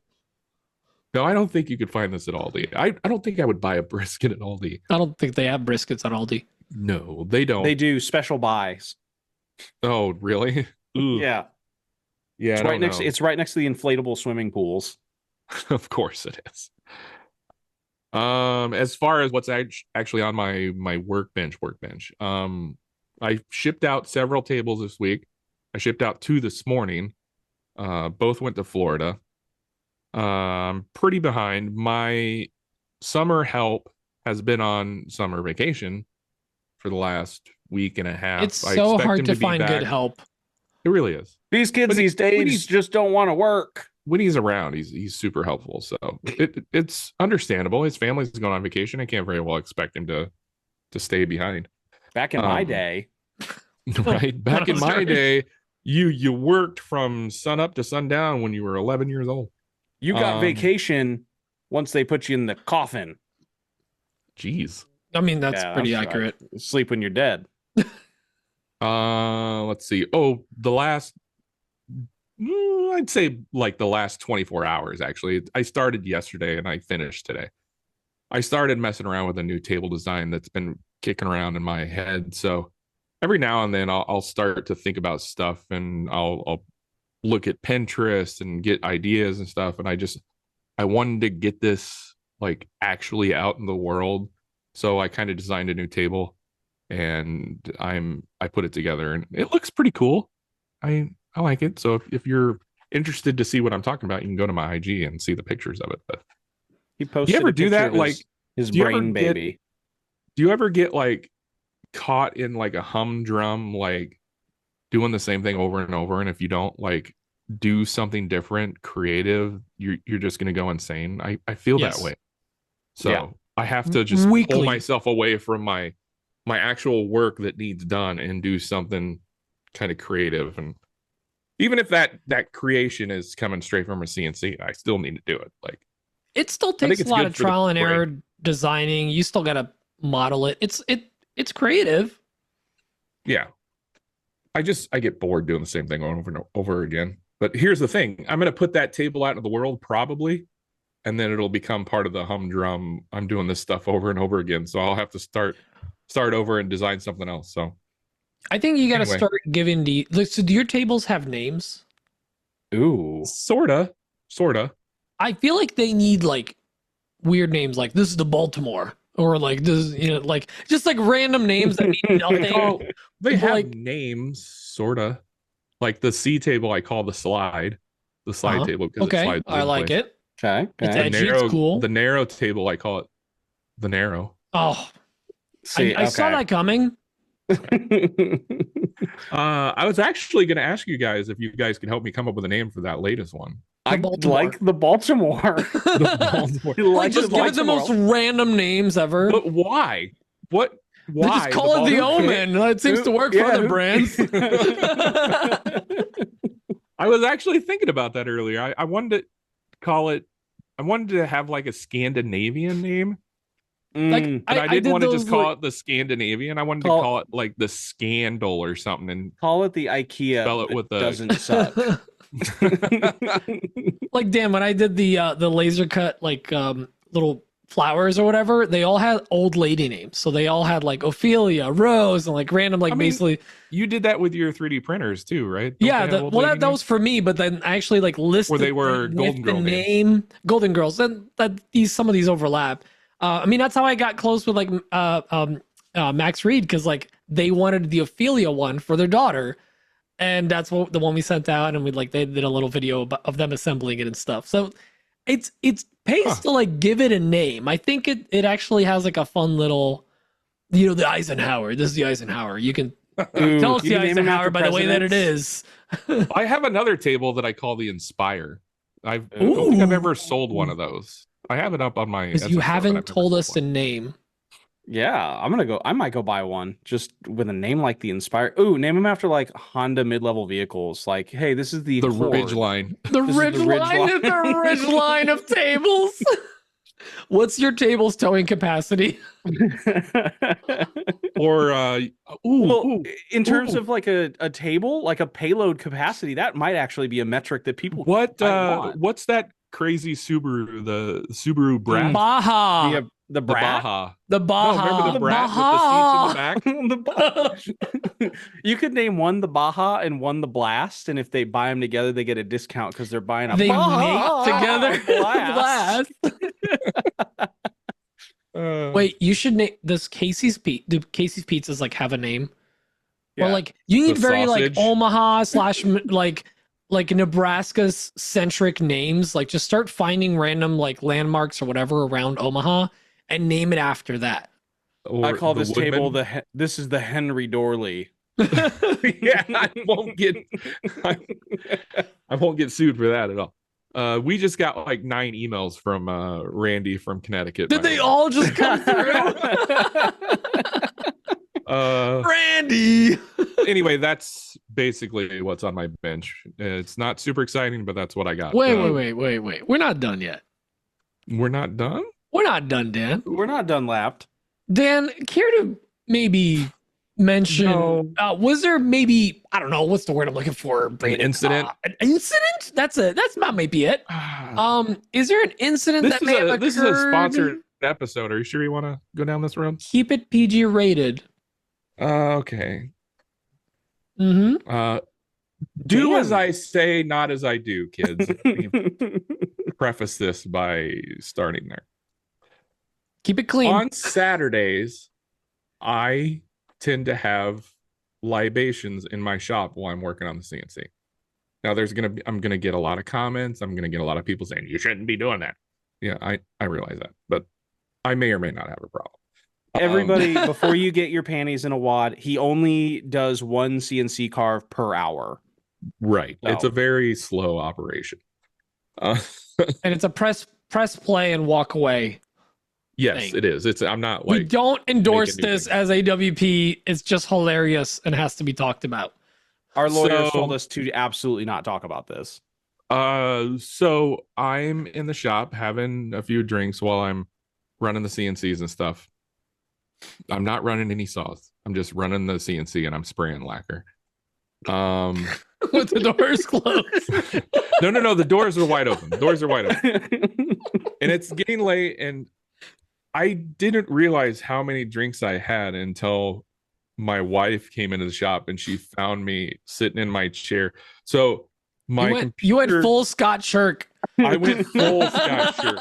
No, I don't think you could find this at Aldi. I don't think I would buy a brisket at Aldi. I don't think they have briskets at Aldi. No, they don't. They do special buys. Oh, really? Ooh. Yeah. Yeah. It's I right don't next. know. It's right next to the inflatable swimming pools. Of course it is. As far as what's actually on my workbench, I shipped out several tables this week. I shipped out 2 this morning. Both went to Florida. Pretty behind. My summer help has been on summer vacation for the last week and a half. It's I so expect hard him to be find good back. help. It really is. These kids When he- these when days he's- just don't want to work. When he's around, he's super helpful. So it's understandable. His family's going on vacation. I can't very well expect him to stay behind. Back in my day, Right? Back in my Sorry. day, you worked from sun up to sundown when you were 11 years old. you got Um, vacation once they put you in the coffin. Jeez. I mean, that's Yeah, pretty right. accurate. Sleep when you're dead. Let's see. Oh, I'd say like the last 24 hours, actually. I started yesterday and I finished today. I started messing around with a new table design that's been kicking around in my head. So every now and then I'll start to think about stuff and I'll look at Pinterest and get ideas and stuff. And I wanted to get this like actually out in the world. So I kind of designed a new table and I put it together and it looks pretty cool. I like it. So if you're interested to see what I'm talking about, you can go to my IG and see the pictures of it. But He posted. ever a do picture that, of his- like, his do you ever brain get- baby. do you ever get like caught in like a humdrum, like doing the same thing over and over? And if you don't like do something different, creative, you're just going to go insane. I feel Yes. that way. So Yeah. I have to just Weekly. pull myself away from my actual work that needs done and do something kind of creative. And even if that creation is coming straight from a CNC, I still need to do it. Like, It still think takes a it's lot good of for the trial and brain. error designing. You still got to model it. It's creative. yeah, I get bored doing the same thing over and over again. But here's the thing: I'm going to put that table out into the world probably, and then it'll become part of the humdrum. I'm doing this stuff over and over again, so I'll have to start over and design something else. So I think you got to Anyway. start giving the. Like, so do your tables have names? Ooh. sorta. I feel like they need like weird names, like this is the Baltimore, or like this, like just like random names that mean nothing. They have Like- names, sorta. Like the C table, I call the slide Uh-huh. table because it Okay, slides. I in like place. it. Okay. It's okay. edgy. Cool. The narrow table, I call it the narrow. Oh, See, I saw okay. that coming. I was actually going to ask you guys if you guys can help me come up with a name for that latest one. I Baltimore. like the Baltimore. The Baltimore. You Like, just give it the most random names ever. But why? What? They Why? just call it the Baltimore? Omen. It seems to work for other brands. I was actually thinking about that earlier. I wanted to call it. I wanted to have like a Scandinavian name, Like, but I didn't want to those, just call like- it the Scandinavian. I wanted to call it like the Scandal or something, and Call it the IKEA. spell it but with the doesn't suck. Like, Dan, when I did the laser cut, like little flowers or whatever, they all had old lady names. So they all had like Ophelia, Rose, and like random, like, I mean, basically. You did that with your 3D printers too, right? Don't Yeah, they have old well, lady that names? was for me, but then I actually like listed Or they were them Golden with Girl the names. name Golden Girls. And that some of these overlap. I mean, that's how I got close with like Max Reed, because like they wanted the Ophelia one for their daughter, and that's what the one we sent out, and they did a little video of them assembling it and stuff. So it's pays to like give it a name. I think it actually has like a fun little, the Eisenhower. This is the Eisenhower. You can tell it's the Eisenhower by the way that it is. I have another table that I call the Inspire. I don't think I've ever sold one of those. I have it up on my. Because Etsy you store, but I've haven't never told sold us one. a name. Yeah, I might go buy one just with a name like the Inspire. Ooh, name them after like Honda mid-level vehicles. Like, hey, this is the Ridge Accord. line. The This is ridge the ridge line line. is the ridge line of tables. What's your table's towing capacity? Or Well, in terms ooh. of like a table, like a payload capacity, that might actually be a metric that people might want. what's that crazy Subaru? The Subaru Brat? Baja. The The Brat? Baja. The No, Baja. remember the Brat with the seats in the back? The You could name one the Baja and one the Blast, and if they buy them together, they get a discount because they're buying a They Baja mate together. Blast. Wait, you should name this Casey's Pizza. Do Casey's Pizzas like have a name? Yeah. Or like you need The very sausage. like Omaha / like Nebraska centric names. Like just start finding random like landmarks or whatever around Omaha and name it after that. Or I call the this table Woodman? this is the Henry Dorley. Yeah, I won't get sued for that at all. We just got like 9 emails from Randy from Connecticut. Did by the they way. all just come through? Randy. Anyway, that's basically what's on my bench. It's not super exciting, but that's what I got. Wait. We're not done yet. We're not done? We're not done, Dan. We're not done lapped. Dan, care to maybe mention? No. Was there maybe, I don't know, what's the word I'm looking for? Brandon? incident? An incident? That's not maybe it. Is there an incident that may have occurred? This is a sponsored episode. Are you sure you want to go down this road? Keep it PG rated. Okay. Mm-hmm. Do Damn. as I say, not as I do, kids. Let me preface this by starting there. Keep it clean. On Saturdays, I tend to have libations in my shop while I'm working on the CNC. Now I'm gonna get a lot of comments. I'm gonna get a lot of people saying you shouldn't be doing that. Yeah, I realize that, but I may or may not have a problem. Everybody, before you get your panties in a wad, he only does one CNC carve per hour. Right. So. It's a very slow operation. And it's a press play and walk away. Yes, thing. it is. I'm not We like don't endorse making new this things. as AWP. It's just hilarious and has to be talked about. Our lawyers So- told us to absolutely not talk about this. So I'm in the shop having a few drinks while I'm running the CNCs and stuff. I'm not running any saws. I'm just running the CNC and I'm spraying lacquer. With the doors closed. No, the doors are wide open. The doors are wide open. And it's getting late and I didn't realize how many drinks I had until my wife came into the shop and she found me sitting in my chair. So my you went computer, full Scott Shirk. I went full Scott shirt.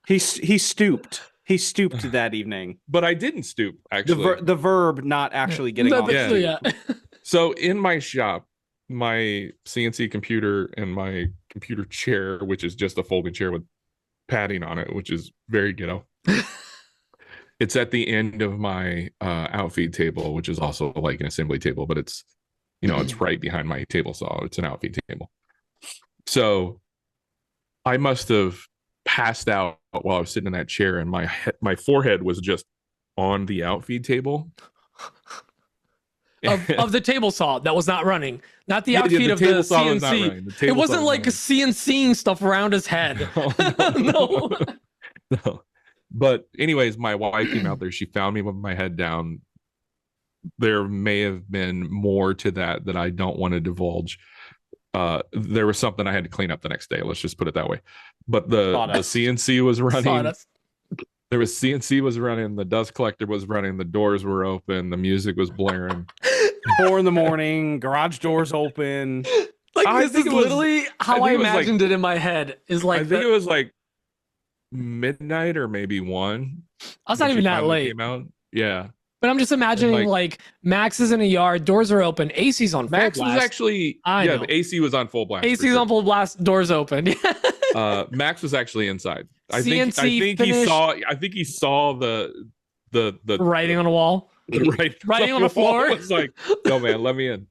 He stooped. He stooped that evening. But I didn't stoop, actually. The verb not actually getting off. Yeah. So in my shop, my CNC computer and my computer chair, which is just a folding chair with padding on it, which is very ghetto. It's at the end of my outfeed table, which is also like an assembly table, but it's it's right behind my table saw. It's an outfeed table. So I must have passed out while I was sitting in that chair, and my forehead was just on the outfeed table. Of the table saw that was not running, not the Yeah, outfeed the of the table saw was not CNC. running. The table It wasn't saw was like not CNCing stuff around his head. No. No. But anyways, my wife came out there. She found me with my head down. There may have been more to that I don't want to divulge. There was something I had to clean up the next day. Let's just put it that way. But the CNC was running. Sawdust. There was CNC was running. The dust collector was running. The doors were open. The music was blaring. 4 a.m, garage doors open. Like I this think is it was- literally I how think I it was like- imagined it in my head. Is like I think it was like midnight or maybe 1. I was not when even she that finally late. Came out. Yeah. But I'm just imagining like- like Max is in a yard, doors are open, AC's on full Max blast. was actually I know. the AC was on full blast. for AC's sure. on full blast, doors open. Max was actually inside. I CNC think he saw the Writing on a wall. writing on the floor. It's like, no man, let me in.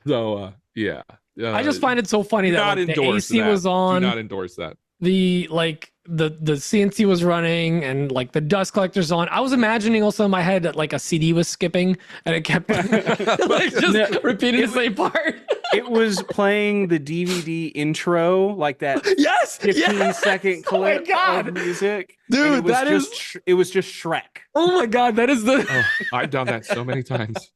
So yeah. I just find it so funny do that not like, the endorse AC that. was on. Do not endorse that. The CNC was running and like the dust collector's on. I was imagining also in my head that like a CD was skipping and it kept like just repeating the same part. It was playing the DVD intro, like that Yes, 15-second Oh my clip God. of music. Dude, And it was that is- just it was just Shrek. Oh my god, that is the Oh, I've done that so many times.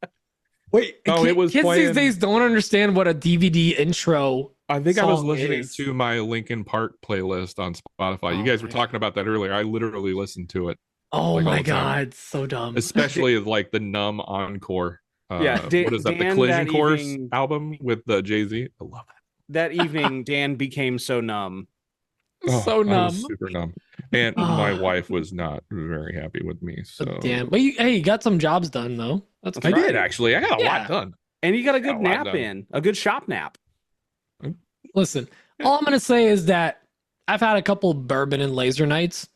wait. Oh, it was kids playing- these days don't understand what a DVD intro. I think I was Song listening is. to my Linkin Park playlist on Spotify. You Oh guys were my talking about that earlier. I literally listened to it, Oh Like all my the time. god, so dumb. especially like the Numb Encore. Yeah, What is that? The Dan Collision that Course evening- album with Jay-Z. I love that. That evening, Dan became so numb. So I was numb. super numb. And my wife was not very happy with me. So Damn. But you got some jobs done though. That's I good. did actually. I got a Yeah. lot done. And you got a good Got a lot nap done. in, a good shop nap. Listen, all I'm gonna say is that I've had a couple bourbon and laser nights.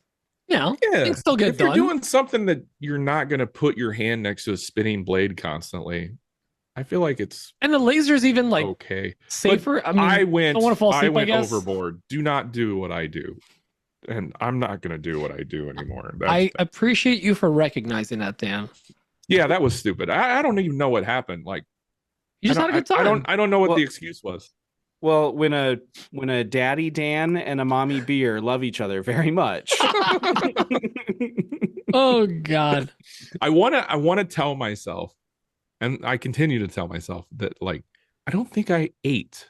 You know, Yeah. things still get If you're done. doing something that you're not going to put your hand next to a spinning blade constantly, I feel like it's And the laser's even like okay. safer. I mean, I went. don't wanna fall I asleep, I went guess. overboard. Do not do what I do, and I'm not going to do what I do anymore. I appreciate you for recognizing that, Dan. Yeah, that was stupid. I don't even know what happened. Like, You just I had a don't- good time. I don't know what Well- the excuse was. Well, when a daddy Dan and a mommy beer love each other very much. Oh God. I want to tell myself, and I continue to tell myself that like I don't think I ate.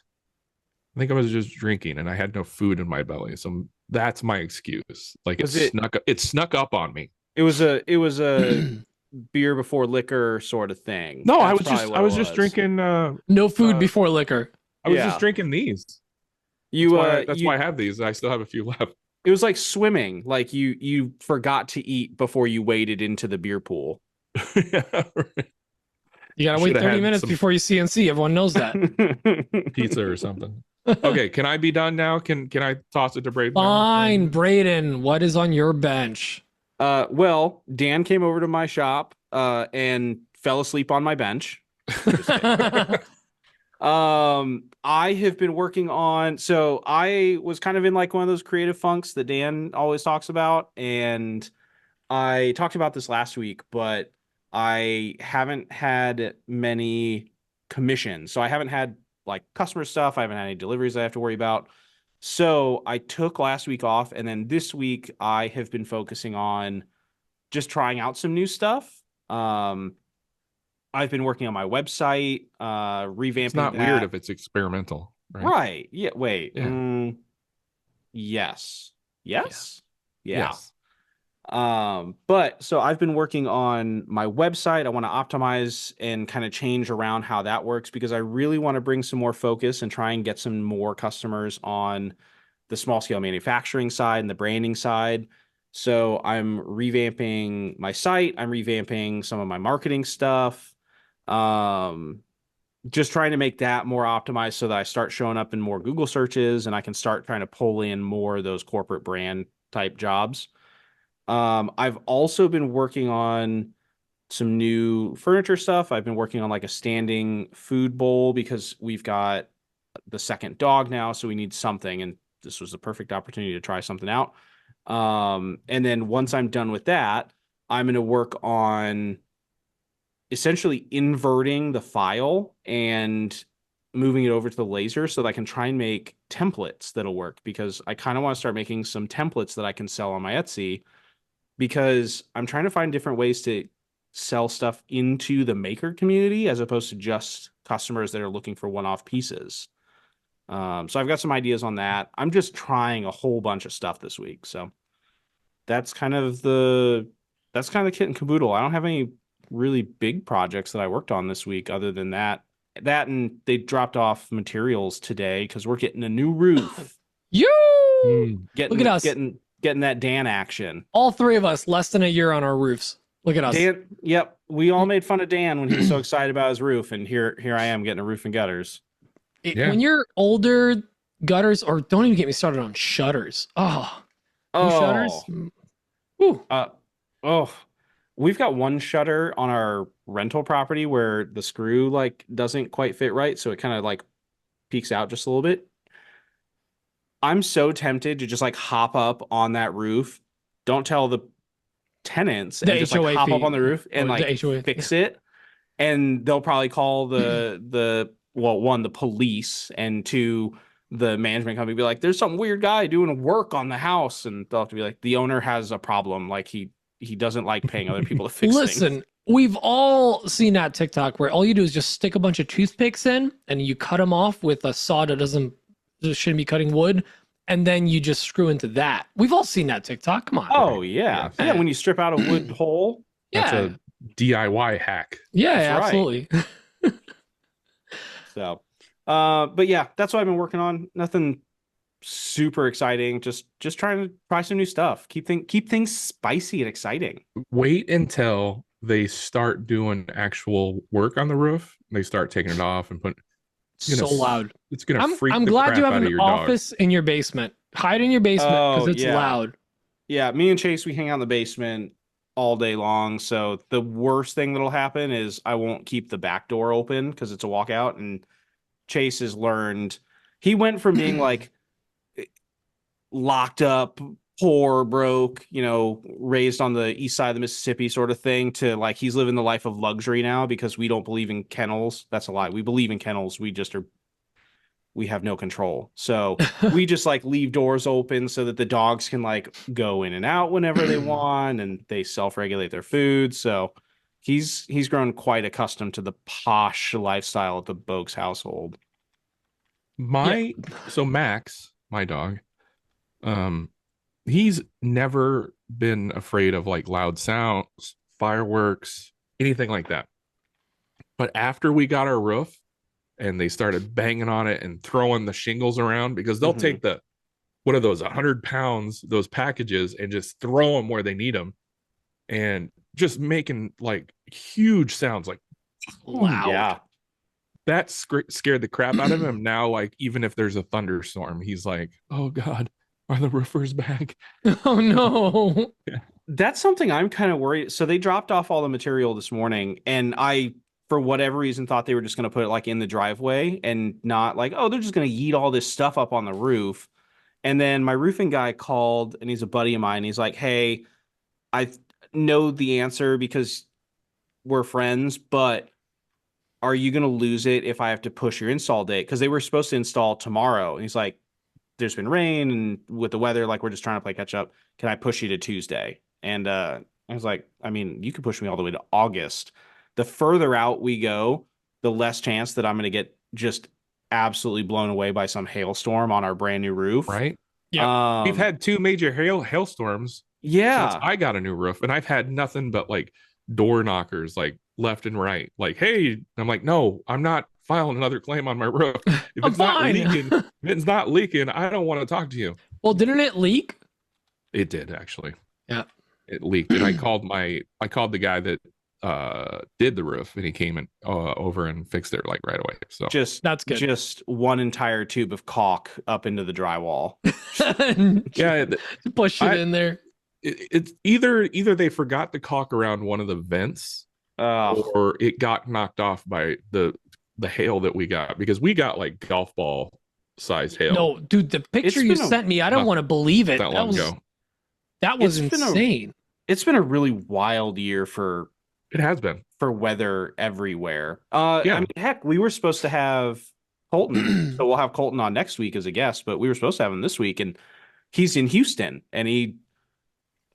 I think I was just drinking, and I had no food in my belly. So that's my excuse. Like Was it- it snuck up on me. It was a beer before liquor sort of thing. No, I That's was probably just what I it was just drinking. No food Uh, before liquor. I was Yeah. just drinking these. You That's why I have these. I still have a few left. it was like swimming. Like you forgot to eat before you waded into the beer pool. You gotta wait Should've 30 had minutes some- before you CNC. Everyone knows that. Pizza or something. Okay, can I be done now? Can I toss it to Braden? now? Fine, Braden. What is on your bench? Well, Dan came over to my shop and fell asleep on my bench. I have been working on, so I was kind of in like one of those creative funks that Dan always talks about, and I talked about this last week, but I haven't had many commissions. So I haven't had like customer stuff. I haven't had any deliveries I have to worry about. So I took last week off, and then this week I have been focusing on just trying out some new stuff. I've been working on my website, revamping. It's not that. weird if it's experimental, right? Right. Yeah. Wait. Yeah. Yes. Yes. Yeah. Yes. But so I've been working on my website. I want to optimize and kind of change around how that works because I really want to bring some more focus and try and get some more customers on the small scale manufacturing side and the branding side. So I'm revamping my site. I'm revamping some of my marketing stuff. Just trying to make that more optimized so that I start showing up in more Google searches and I can start trying to pull in more of those corporate brand type jobs. I've also been working on some new furniture stuff. I've been working on like a standing food bowl because we've got the second dog now, so we need something, and this was the perfect opportunity to try something out. And then once I'm done with that, I'm going to work on essentially inverting the file and moving it over to the laser so that I can try and make templates that'll work, because I kind of want to start making some templates that I can sell on my Etsy, because I'm trying to find different ways to sell stuff into the maker community as opposed to just customers that are looking for one-off pieces. So I've got some ideas on that. I'm just trying a whole bunch of stuff this week. So that's kind of the kit and caboodle. I don't have any really big projects that I worked on this week other than that. And they dropped off materials today because we're getting a new roof. Look at us. Getting that Dan action. All three of us, less than a year on our roofs. Look at us. Dan, yep. We all made fun of Dan when he was so excited about his roof, and here I am getting a roof and gutters. When you're older, gutters, or don't even get me started on shutters. Shutters. Ooh. We've got one shutter on our rental property where the screw like doesn't quite fit right, so it kind of like peeks out just a little bit. I'm so tempted to just like hop up on that roof. Don't tell the tenants, and just like hop up on the roof and like fix it. And they'll probably call the police, and two, the management company, be like, there's some weird guy doing work on the house, and they'll have to be like, the owner has a problem, like he doesn't like paying other people to fix things. Listen, we've all seen that TikTok where all you do is just stick a bunch of toothpicks in and you cut them off with a saw that shouldn't be cutting wood, and then you just screw into that. We've all seen that TikTok. Come on. Oh yeah. When you strip out a wood hole. That's a DIY hack. Yeah, that's absolutely. Right. So, but yeah, that's what I've been working on. Nothing super exciting. Just trying to try some new stuff. Keep things spicy and exciting. Wait until they start doing actual work on the roof. They start taking it off and put. So loud. It's gonna freak. I'm the glad crap you have out of an your office dog. in your basement. Hide in your basement because it's loud. Yeah, me and Chase, we hang out in the basement all day long. So the worst thing that'll happen is I won't keep the back door open because it's a walkout. And Chase has learned, he went from being like locked up, poor, broke, raised on the east side of the Mississippi sort of thing, to like he's living the life of luxury now because we don't believe in kennels. That's a lie. We believe in kennels. We have no control. So we just like leave doors open so that the dogs can like go in and out whenever they want, and they self-regulate their food. So he's grown quite accustomed to the posh lifestyle of the Bogues household. So Max, my dog, he's never been afraid of like loud sounds, fireworks, anything like that. But after we got our roof and they started banging on it and throwing the shingles around, because they'll take what are those, 100 pounds, those packages, and just throw them where they need them, and just making like huge sounds, like loud. Yeah. That scared the crap out of him. Now, like, even if there's a thunderstorm, he's like, oh God, are the roofers back? Oh no. Yeah. That's something I'm kind of worried. So they dropped off all the material this morning, and I, for whatever reason, thought they were just going to put it like in the driveway and not like, oh, they're just going to yeet all this stuff up on the roof. And then my roofing guy called, and he's a buddy of mine. He's like, hey, I know the answer because we're friends, but are you going to lose it if I have to push your install date? Because they were supposed to install tomorrow. And he's like, there's been rain, and with the weather, like, we're just trying to play catch up. Can I push you to Tuesday? And I was like, I mean, you could push me all the way to August. The further out we go, the less chance that I'm going to get just absolutely blown away by some hailstorm on our brand new roof. Right? Yeah. We've had 2 major hailstorms since I got a new roof, and I've had nothing but like door knockers, like left and right. Like, hey, I'm like, no, I'm not filing another claim on my roof. If it's not leaking, I don't want to talk to you. Well, didn't it leak? It did, actually. Yeah. It leaked, and I called the guy that did the roof, and he came and over and fixed it like right away. So that's good. Just one entire tube of caulk up into the drywall. Push it in there. it's either they forgot to caulk around one of the vents, or it got knocked off by the hail that we got, because we got like golf ball sized hail. No, dude, the picture you sent me, I don't want to believe it. That long ago. That was insane. It's been a really wild year for weather everywhere. I mean, heck, we were supposed to have Colton, so we'll have Colton on next week as a guest, but we were supposed to have him this week, and he's in Houston, and he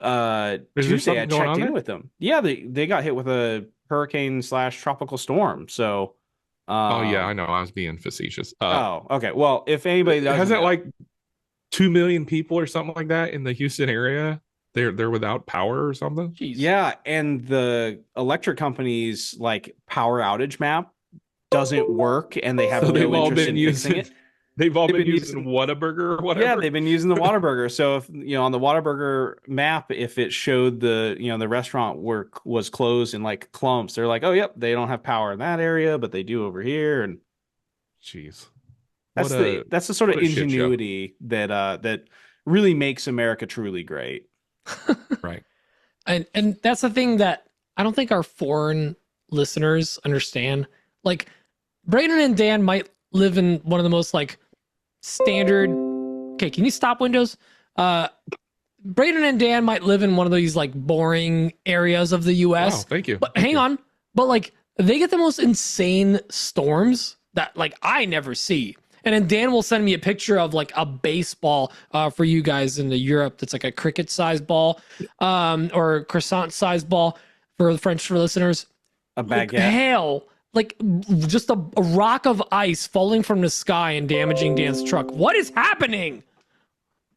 Tuesday I checked in with them. Yeah, they got hit with a hurricane/tropical storm. So oh yeah, I know. I was being facetious. Okay. Well, if anybody hasn't like 2 million people or something like that in the Houston area, they're without power or something. Jeez. Yeah, and the electric company's like power outage map doesn't work, and they have no interest in fixing it. They've all been using Whataburger or whatever. Yeah, they've been using the Whataburger. So if on the Whataburger map, if it showed the the restaurant was closed in like clumps, they're like, oh yep, they don't have power in that area, but they do over here. And jeez, that's the sort of ingenuity that really makes America truly great. Right. And that's the thing that I don't think our foreign listeners understand. Like Brayden and Dan might live in one of the most like standard. Okay, can you stop Windows? Brayden and Dan might live in one of these like boring areas of the US. Wow, thank you. But hang on. But like they get the most insane storms that like I never see. And then Dan will send me a picture of like a baseball for you guys in the Europe that's like a cricket sized ball or a croissant sized ball for the French for listeners. A baguette. Like, hail. Like just a rock of ice falling from the sky and damaging Dan's truck. What is happening?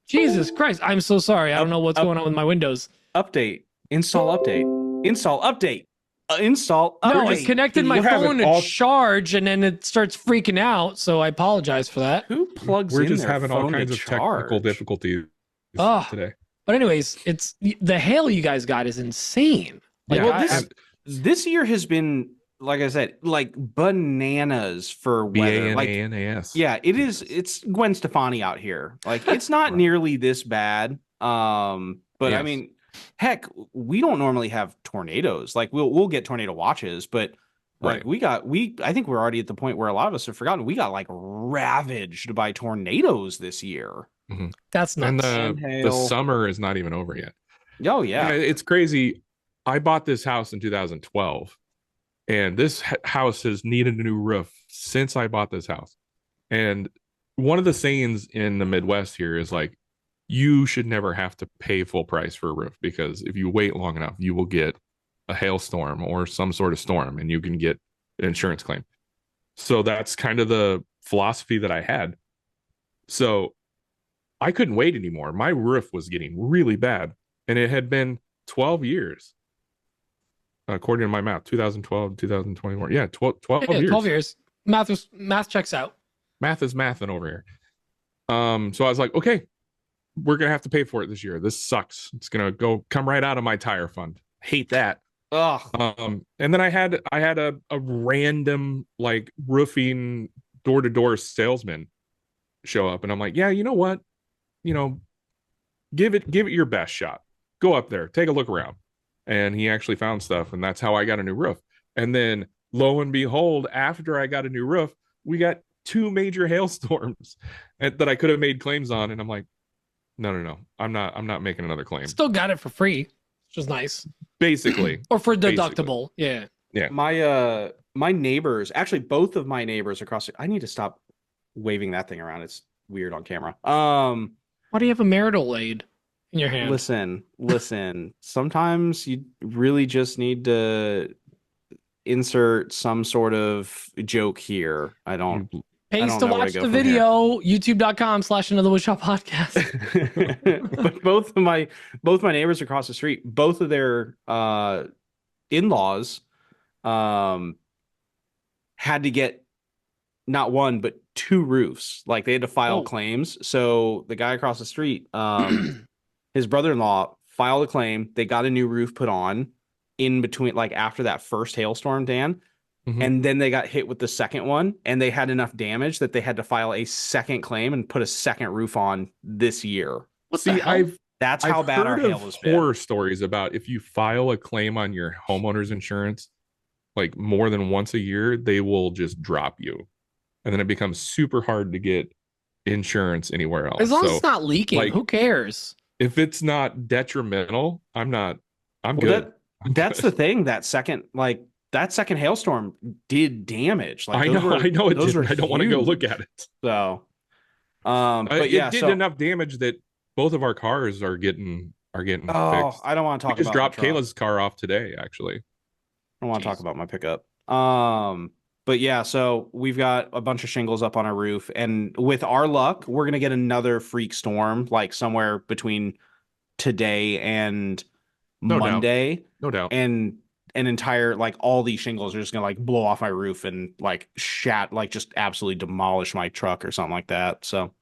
Jesus Christ. I'm so sorry. I don't know what's going on with my Windows. Update. Install update. Install update. Install update. No, I connected my phone to charge and then it starts freaking out. So I apologize for that. Who plugs We're in just their having all phone kinds to of charge? technical difficulties today. But anyways, it's the hail you guys got is insane. Like, well, this year has been, like I said, like bananas for weather. Like, B-A-N-A-N-A-S. yeah, it is. It's Gwen Stefani out here. Like, it's not nearly this bad. But Yes. I mean, heck, we don't normally have tornadoes. Like, we'll get tornado watches, but like I think we're already at the point where a lot of us have forgotten we got like ravaged by tornadoes this year. Mm-hmm. That's nuts. And the summer is not even over yet. Oh yeah, it's crazy. I bought this house in 2012, and this house has needed a new roof since I bought this house. And one of the sayings in the Midwest here is like, you should never have to pay full price for a roof, because if you wait long enough, you will get a hailstorm or some sort of storm and you can get an insurance claim. So that's kind of the philosophy that I had. So I couldn't wait anymore. My roof was getting really bad, and it had been 12 years. According to my math, 2012, 2021. Yeah, 12 years. 12 years. Math checks out. Math is mathing over here. So I was like, okay, we're gonna have to pay for it this year. This sucks. It's gonna come right out of my tire fund. Hate that. Ugh. And then I had a random like roofing door-to-door salesman show up, and I'm like, yeah, you know what? Give it your best shot. Go up there, take a look around. And he actually found stuff, and that's how I got a new roof. And then lo and behold, after I got a new roof, we got 2 major hailstorms that I could have made claims on, and I'm like, no, I'm not making another claim. Still got it for free, which is nice. Basically. Or for deductible. Yeah. Yeah. My neighbors, actually both of my neighbors across I need to stop waving that thing around. It's weird on camera. Why do you have a marital aid in your hand? Listen. Sometimes you really just need to insert some sort of joke here. I don't Pays to watch the video, youtube.com/another woodshop podcast. But both my neighbors across the street, both of their in-laws had to get not one but 2 roofs. Like they had to file claims. So the guy across the street, his brother-in-law filed a claim. They got a new roof put on in between, like after that first hailstorm, Dan. Mm-hmm. And then they got hit with the second one, and they had enough damage that they had to file a second claim and put a second roof on this year. See, That's how I've bad our heard hail of has been. horror stories about if you file a claim on your homeowner's insurance like more than once a year, they will just drop you. And then it becomes super hard to get insurance anywhere else. As long as So it's not leaking, like who cares? if it's not detrimental, I'm Well, good. I'm that's good. the thing. That second hailstorm did damage. Like I know it those did. were I don't want to go look huge. at it. So, but It yeah, did so enough damage that both of our cars are getting oh, fixed. I don't want to We talk just about my dropped truck. Kayla's car off today, actually. I don't want to talk Jeez. about my pickup. But yeah, so we've got a bunch of shingles up on our roof, and with our luck, we're gonna get another freak storm, like somewhere between today and No doubt. Monday, No doubt. and an entire like all these shingles are just gonna like blow off my roof and like just absolutely demolish my truck or something like that. So,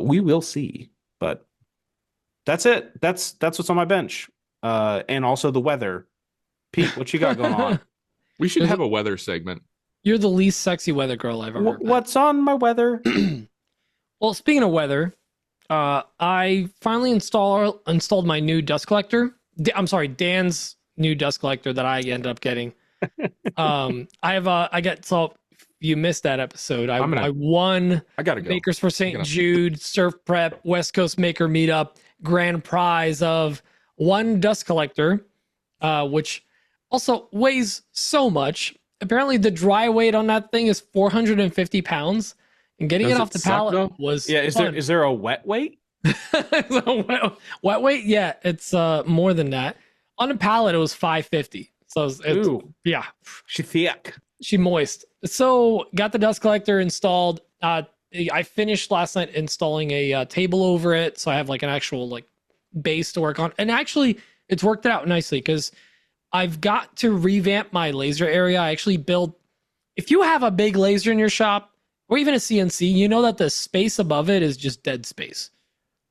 we will see, but that's it. That's what's on my bench. And also the weather. Pete, what you got going on? We should There's have a weather segment. You're the least sexy weather girl I've ever met. What's on my weather? Well, speaking of weather, I finally installed my new dust collector. I'm sorry, Dan's new dust collector that I ended up getting. So you missed that episode. I won I gotta go. Makers for St. Jude, Surfprep, West Coast Maker Meetup, grand prize of one dust collector, which also weighs so much. Apparently, the dry weight on that thing is 450 pounds, and getting Does it it off the suck, pallet though? was Yeah, fun. is there a wet weight? Wet weight? Yeah, it's more than that. On a pallet, it was 550. So Ooh, yeah, she thick. she moist. So got the dust collector installed. I finished last night installing a table over it, so I have like an actual like base to work on. And actually, it's worked out nicely because I've got to revamp my laser area. I actually build. If you have a big laser in your shop or even a CNC, you know that the space above it is just dead space.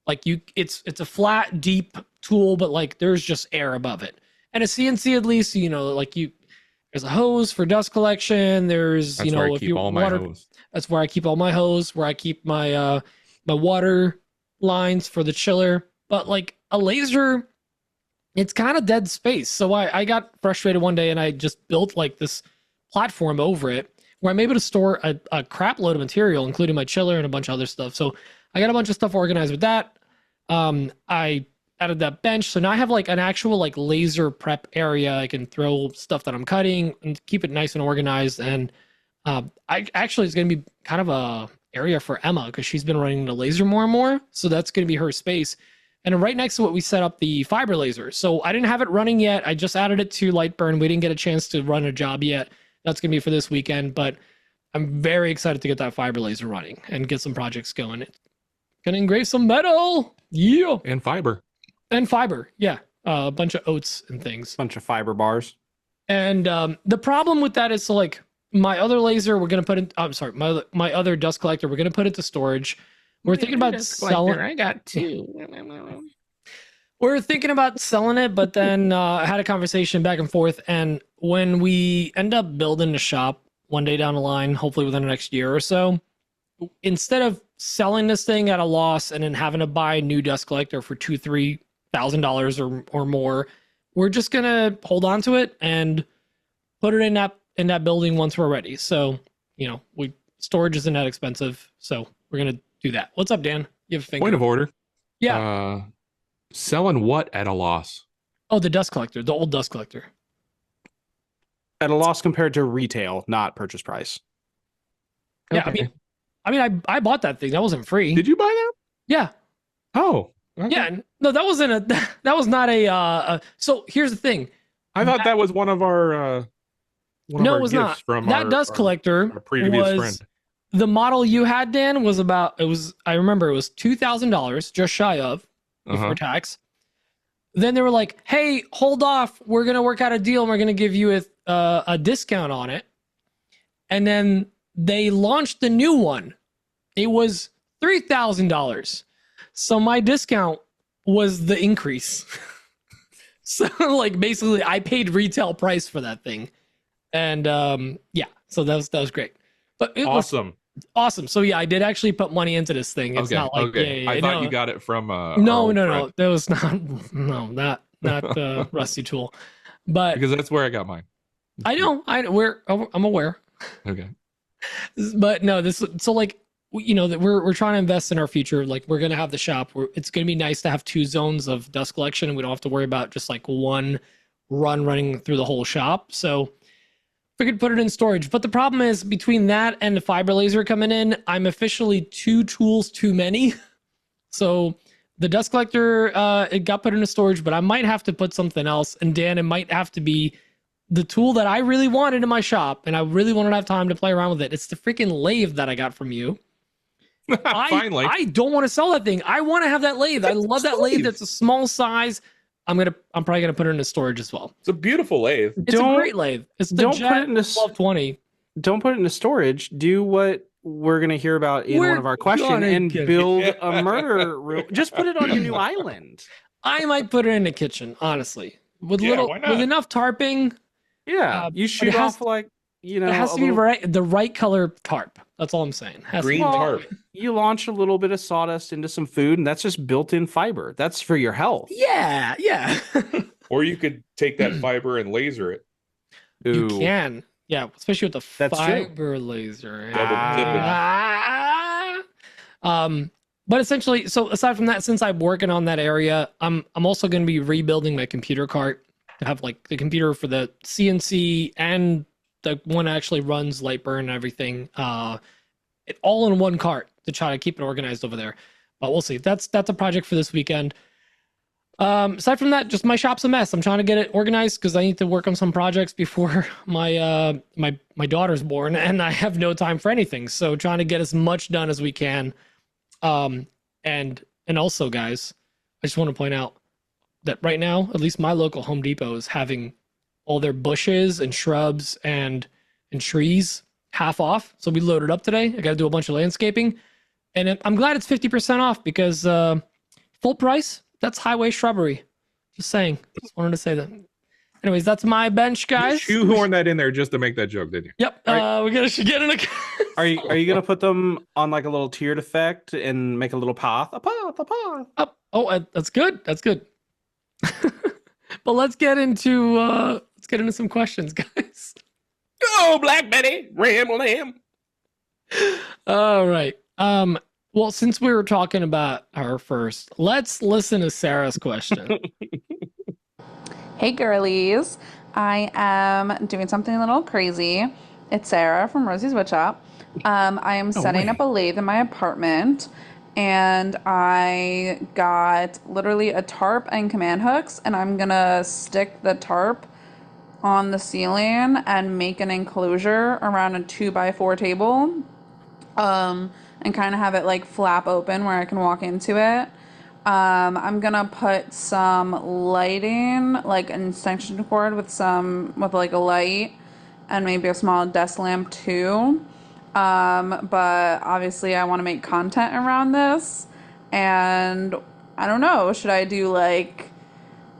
Like it's a flat, deep tool, but like there's just air above it. And a CNC, at least, there's a hose for dust collection. There's That's where I keep all my hose. That's where I keep all my hose. Where I keep my my water lines for the chiller. But like a laser, it's kind of dead space. So I got frustrated one day and I just built like this platform over it where I'm able to store a crap load of material, including my chiller and a bunch of other stuff. So I got a bunch of stuff organized with that. I added that bench. So now I have like an actual like laser prep area. I can throw stuff that I'm cutting and keep it nice and organized. And it's going to be kind of a area for Emma because she's been running the laser more and more. So that's going to be her space. And right next to it, we set up the fiber laser. So I didn't have it running yet. I just added it to Lightburn. We didn't get a chance to run a job yet. That's going to be for this weekend. But I'm very excited to get that fiber laser running and get some projects going. Gonna engrave some metal. Yeah. And fiber. And fiber. Yeah. A bunch of oats and things. Bunch of fiber bars. And the problem with that is, so like my other laser, we're going to put in, I'm sorry, my other dust collector, we're going to put into storage. We're thinking about selling. I got two. We're thinking about selling it, but then I had a conversation back and forth. And when we end up building the shop one day down the line, hopefully within the next year or so, instead of selling this thing at a loss and then having to buy a new dust collector for $2,000-$3,000 or more, we're just gonna hold on to it and put it in that building once we're ready. So storage isn't that expensive, so we're gonna do that. What's up, Dan? You have a finger? Point of order. Yeah. Selling what at a loss? Oh, the dust collector, the old dust collector. At a loss compared to retail, not purchase price. Yeah, Okay. I mean, I bought that thing. That wasn't free. Did you buy that? Yeah. Oh. Okay. Yeah. No, that wasn't that was not so here's the thing. I thought that was one of our No, it was gifts not. from That dust collector our previous was friend. the model you had, Dan, I remember it was $2,000, just shy of, before tax. Then they were like, hey, hold off. We're going to work out a deal and we're going to give you a discount on it. And then they launched the new one. It was $3,000. So my discount was the increase. So like basically I paid retail price for that thing. And yeah, so that was great. But it Awesome. Awesome. So yeah, I did actually put money into this thing. It's Okay, not like okay. yeah, I thought no. you got it from our No, old no, friend, no. That was not Rusty Tool. But because that's where I got mine. I know, I'm aware. Okay. But no, this so like that we're trying to invest in our future. Like we're gonna have the shop where it's gonna be nice to have 2 zones of dust collection, and we don't have to worry about just like one running through the whole shop. So we could put it in storage. But the problem is between that and the fiber laser coming in, I'm officially 2 tools too many. So the dust collector, it got put into storage, but I might have to put something else. And Dan, it might have to be the tool that I really wanted in my shop, and I really wanted to have time to play around with it. It's the freaking lathe that I got from you. Finally. I don't want to sell that thing. I want to have that lathe. I love that lathe. It's a small size. I'm probably gonna put it in storage as well. It's a beautiful lathe. It's a great lathe. It's the don't Jet put it into 1220. Don't put it into storage. Do what we're going to hear about in one of our questions and build a murder room. Just put it on your new island. I might put it in the kitchen, honestly, with enough tarping. Yeah, you shoot off like it has to be the right color tarp. That's all I'm saying. Green tarp. You launch a little bit of sawdust into some food, and that's just built-in fiber. That's for your health. Yeah. Or you could take that fiber and laser it. You can. Yeah, especially with the That's fiber laser. Double But essentially, so aside from that, since I'm working on that area, I'm also going to be rebuilding my computer cart to have like the computer for the CNC and the one that actually runs Lightburn and everything, it all in one cart to try to keep it organized over there. But we'll see. That's a project for this weekend. Aside from that, just my shop's a mess. I'm trying to get it organized because I need to work on some projects before my my daughter's born, and I have no time for anything. So trying to get as much done as we can. And also, guys, I just want to point out that right now, at least my local Home Depot is having all their bushes and shrubs and trees half off. So we loaded up today. I got to do a bunch of landscaping, and I'm glad it's 50% off because full price. That's highway shrubbery. Just saying. Just wanted to say that. Anyways, that's my bench, guys. You shoehorned that in there just to make that joke, didn't you? Yep. We should get in a. Are you gonna put them on like a little tiered effect and make a little path? A path. Oh, that's good. That's good. But let's get into some questions, guys. Oh, Black Betty, ram. All right. Well, since we were talking about her first, let's listen to Sarah's question. Hey girlies, I am doing something a little crazy. It's Sarah from Rosie's Woodshop. I am setting up a lathe in my apartment, and I got literally a tarp and command hooks, and I'm gonna stick the tarp on the ceiling and make an enclosure around a 2x4 table, and kind of have it like flap open where I can walk into it. I'm gonna put some lighting, like an extension cord with like a light and maybe a small desk lamp too. But obviously I want to make content around this, and I don't know,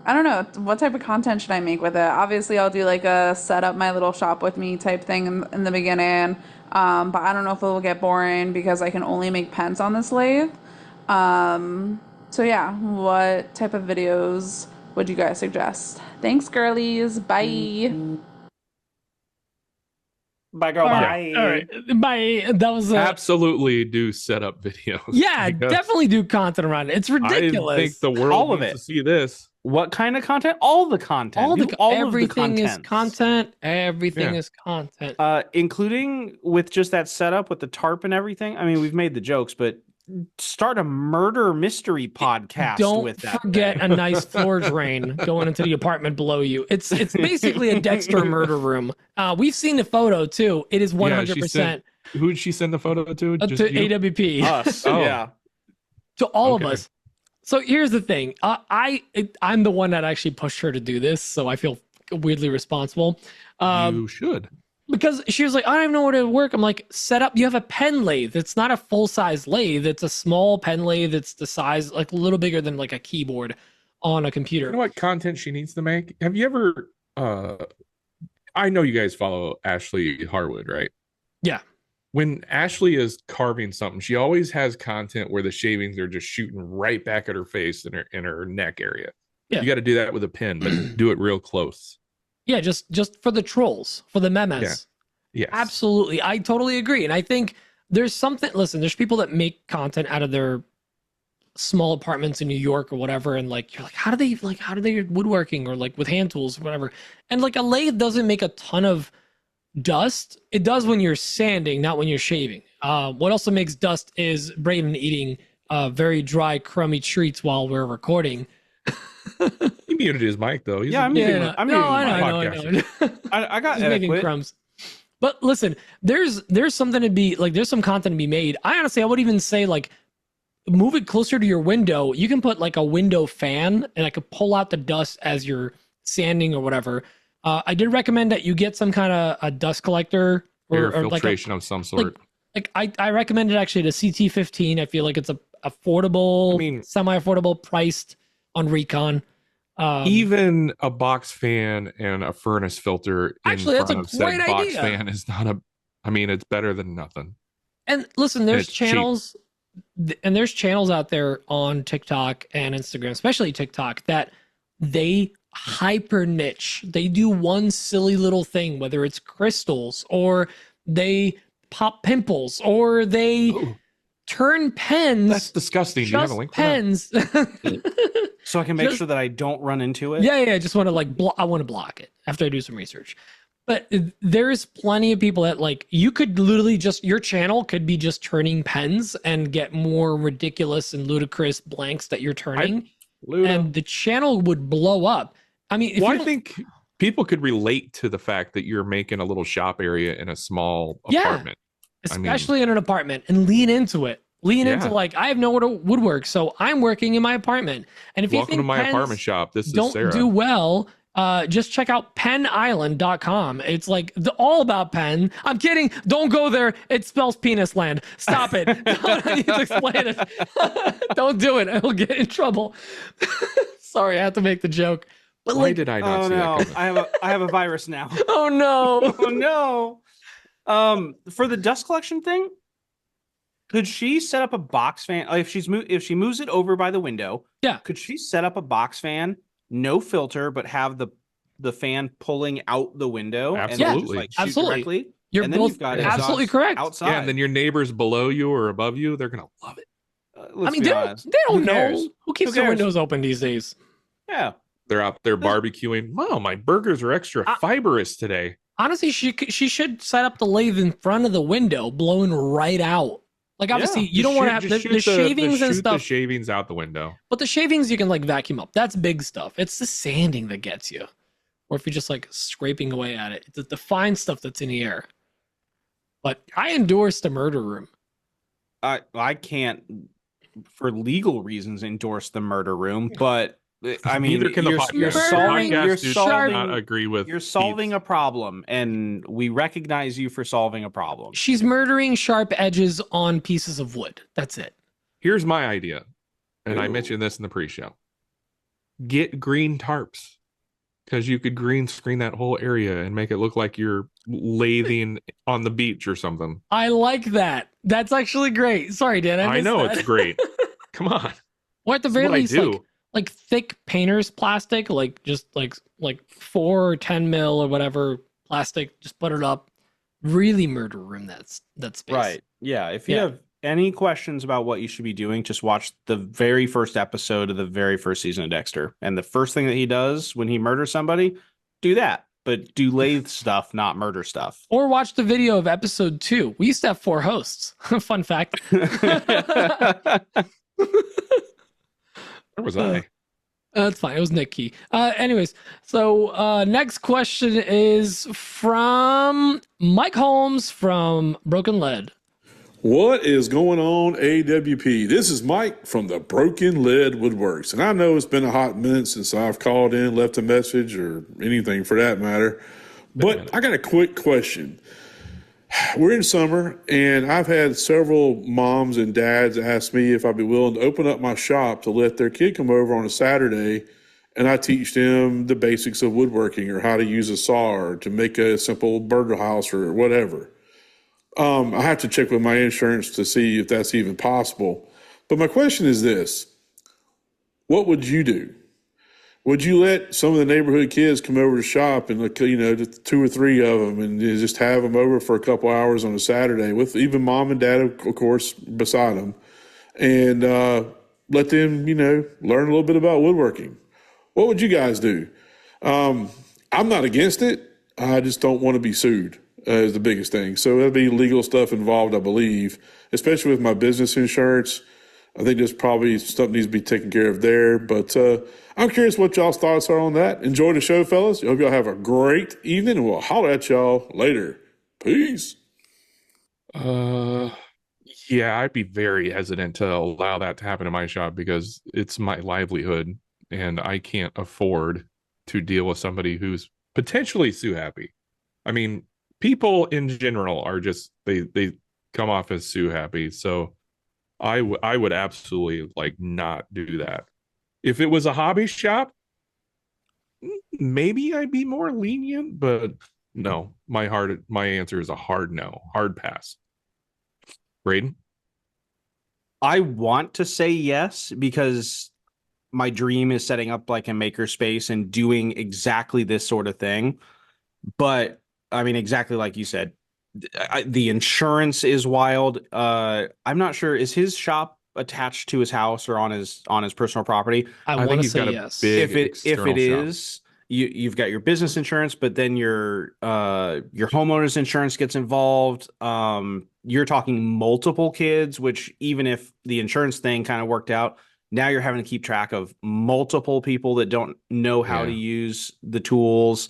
I don't know what type of content should I make with it. Obviously I'll do like a set up my little shop with me type thing in the beginning. But I don't know if it will get boring because I can only make pens on this lathe. So yeah, what type of videos would you guys suggest? Thanks, girlies. Bye. Bye, girl. Bye. All right. Bye. That was Absolutely do setup videos. Yeah, definitely do content around it. It's ridiculous. I think the world All of needs it. to see this. What kind of content? All the content. Everything is content. Everything is content. Including with just that setup with the tarp and everything. I mean, we've made the jokes, but start a murder mystery podcast with that. Don't forget a nice floor drain going into the apartment below you. It's basically a Dexter murder room. We've seen the photo too. It is 100%. Who'd she send the photo to? To AWP. Us. Oh. Yeah. To all of us. So here's the thing. I'm the one that actually pushed her to do this, so I feel weirdly responsible. You should. Because she was like, I don't even know where to work. I'm like, set up. You have a pen lathe. It's not a full-size lathe. It's a small pen lathe. It's the size, like a little bigger than like a keyboard on a computer. You know what content she needs to make? Have you ever I know you guys follow Ashley Harwood, right? Yeah. when Ashley is carving something, she always has content where the shavings are just shooting right back at her face and her neck area. Yeah. You got to do that with a pin, but do it real close. Yeah, just for the trolls, for the memes. Yeah. Yes. Absolutely. I totally agree. And I think there's there's people that make content out of their small apartments in New York or whatever. And like, you're like, how do they woodworking or like with hand tools or whatever? And like a lathe doesn't make a ton of dust. It does when you're sanding, not when you're shaving. What also makes dust is Brayden eating very dry, crummy treats while we're recording. He muted his mic though. Yeah, I'm muting my I know. I got Just making adequate. crumbs. But listen, there's something to be like, there's some content to be made. I would even say like, move it closer to your window. You can put like a window fan and I could pull out the dust as you're sanding or whatever. I did recommend that you get some kind of a dust collector Air or like filtration of some sort. I recommended actually the CT15. I feel like it's a affordable, semi-affordable priced on Recon. Even a box fan and a furnace filter actually, in that's front a of said great box idea. fan is not it's better than nothing. And listen, there's it's channels and there's channels out there on TikTok and Instagram, especially TikTok, that they hyper niche. They do one silly little thing, whether it's crystals or they pop pimples or they turn pens. That's disgusting. Do you have a link for that? pens. So I can make sure that I don't run into it. Yeah. I just want to I want to block it after I do some research. But there's plenty of people that like, you could literally your channel could be just turning pens and get more ridiculous and ludicrous blanks that you're turning. And the channel would blow up. I mean, I think people could relate to the fact that you're making a little shop area in a small apartment. Especially in an apartment, and lean into it. Lean into like, I have nowhere to woodwork, so I'm working in my apartment. And if you think to my apartment shop, this is don't Sarah. do well, just check out penisland.com. It's like all about pen. I'm kidding. Don't go there. It spells penis land. Stop it. I need to explain it. Don't do it. I'll get in trouble. Sorry, I have to make the joke. But Why did I not see that coming? I have a virus now. Oh no. Oh no. For the dust collection thing, could she set up a box fan? Like if she moves it over by the window, could she set up a box fan, no filter, but have the fan pulling out the window? Absolutely. And just, like, shoot Absolutely. directly? You're and then both you've got absolutely exhaust correct. outside. Yeah, and then your neighbors below you or above you, they're gonna love it. I mean, they don't know. Who keeps their windows open these days? Yeah. They're out there barbecuing. Wow, my burgers are extra fibrous today. Honestly, she should set up the lathe in front of the window, blowing right out. Like, obviously, you don't want to have the shavings and stuff. The shavings out the window. But the shavings you can like vacuum up. That's big stuff. It's the sanding that gets you. Or if you're just like scraping away at it, it's the fine stuff that's in the air. But I endorse the murder room. I can't, for legal reasons, endorse the murder room, but I mean, neither can the podcast. You're solving a problem, and we recognize you for solving a problem. She's murdering sharp edges on pieces of wood. That's it. Here's my idea, and I mentioned this in the pre-show. Get green tarps, because you could green screen that whole area and make it look like you're lathing on the beach or something. I like that. That's actually great. Sorry, Dan. I know it's great. Come on. Or at the very least, like thick painter's plastic, like just like 4 or 10 mil or whatever plastic, just put it up. Really murder room that space. Right. Yeah. If you have any questions about what you should be doing, just watch the very first episode of the very first season of Dexter. And the first thing that he does when he murders somebody, do that. But do lathe stuff, not murder stuff. Or watch the video of episode 2. We used to have 4 hosts. Fun fact. Where was I? That's fine. It was Nick Key. Anyways, so next question is from Mike Holmes from Broken Lead. What is going on, AWP? This is Mike from the Broken Lead Woodworks. And I know it's been a hot minute since I've called in, left a message, or anything for that matter. But I got a quick question. We're in summer, and I've had several moms and dads ask me if I'd be willing to open up my shop to let their kid come over on a Saturday, and I teach them the basics of woodworking or how to use a saw or to make a simple birdhouse or whatever. I have to check with my insurance to see if that's even possible. But my question is this: what would you do? Would you let some of the neighborhood kids come over to shop and, just 2 or 3 of them, and you just have them over for a couple hours on a Saturday with even mom and dad, of course, beside them, and let them, learn a little bit about woodworking? What would you guys do? I'm not against it. I just don't want to be sued is the biggest thing. So there'll be legal stuff involved, I believe, especially with my business insurance. I think there's probably something needs to be taken care of there. But I'm curious what y'all's thoughts are on that. Enjoy the show, fellas. I hope y'all have a great evening, and we'll holler at y'all later. Peace. Yeah, I'd be very hesitant to allow that to happen in my shop because it's my livelihood, and I can't afford to deal with somebody who's potentially sue happy. I mean, people in general are just they come off as sue happy, so I would absolutely not do that. If it was a hobby shop, maybe I'd be more lenient, but no, my answer is a hard no, hard pass. Braden? I want to say yes because my dream is setting up like a makerspace and doing exactly this sort of thing. But I mean, exactly like you said, the insurance is wild. I'm not sure, is his shop attached to his house or on his personal property? I think want to he's got say a yes. big If it external shop. is, you've got your business insurance, but then your homeowner's insurance gets involved. You're talking multiple kids, which even if the insurance thing kind of worked out, now you're having to keep track of multiple people that don't know how to use the tools.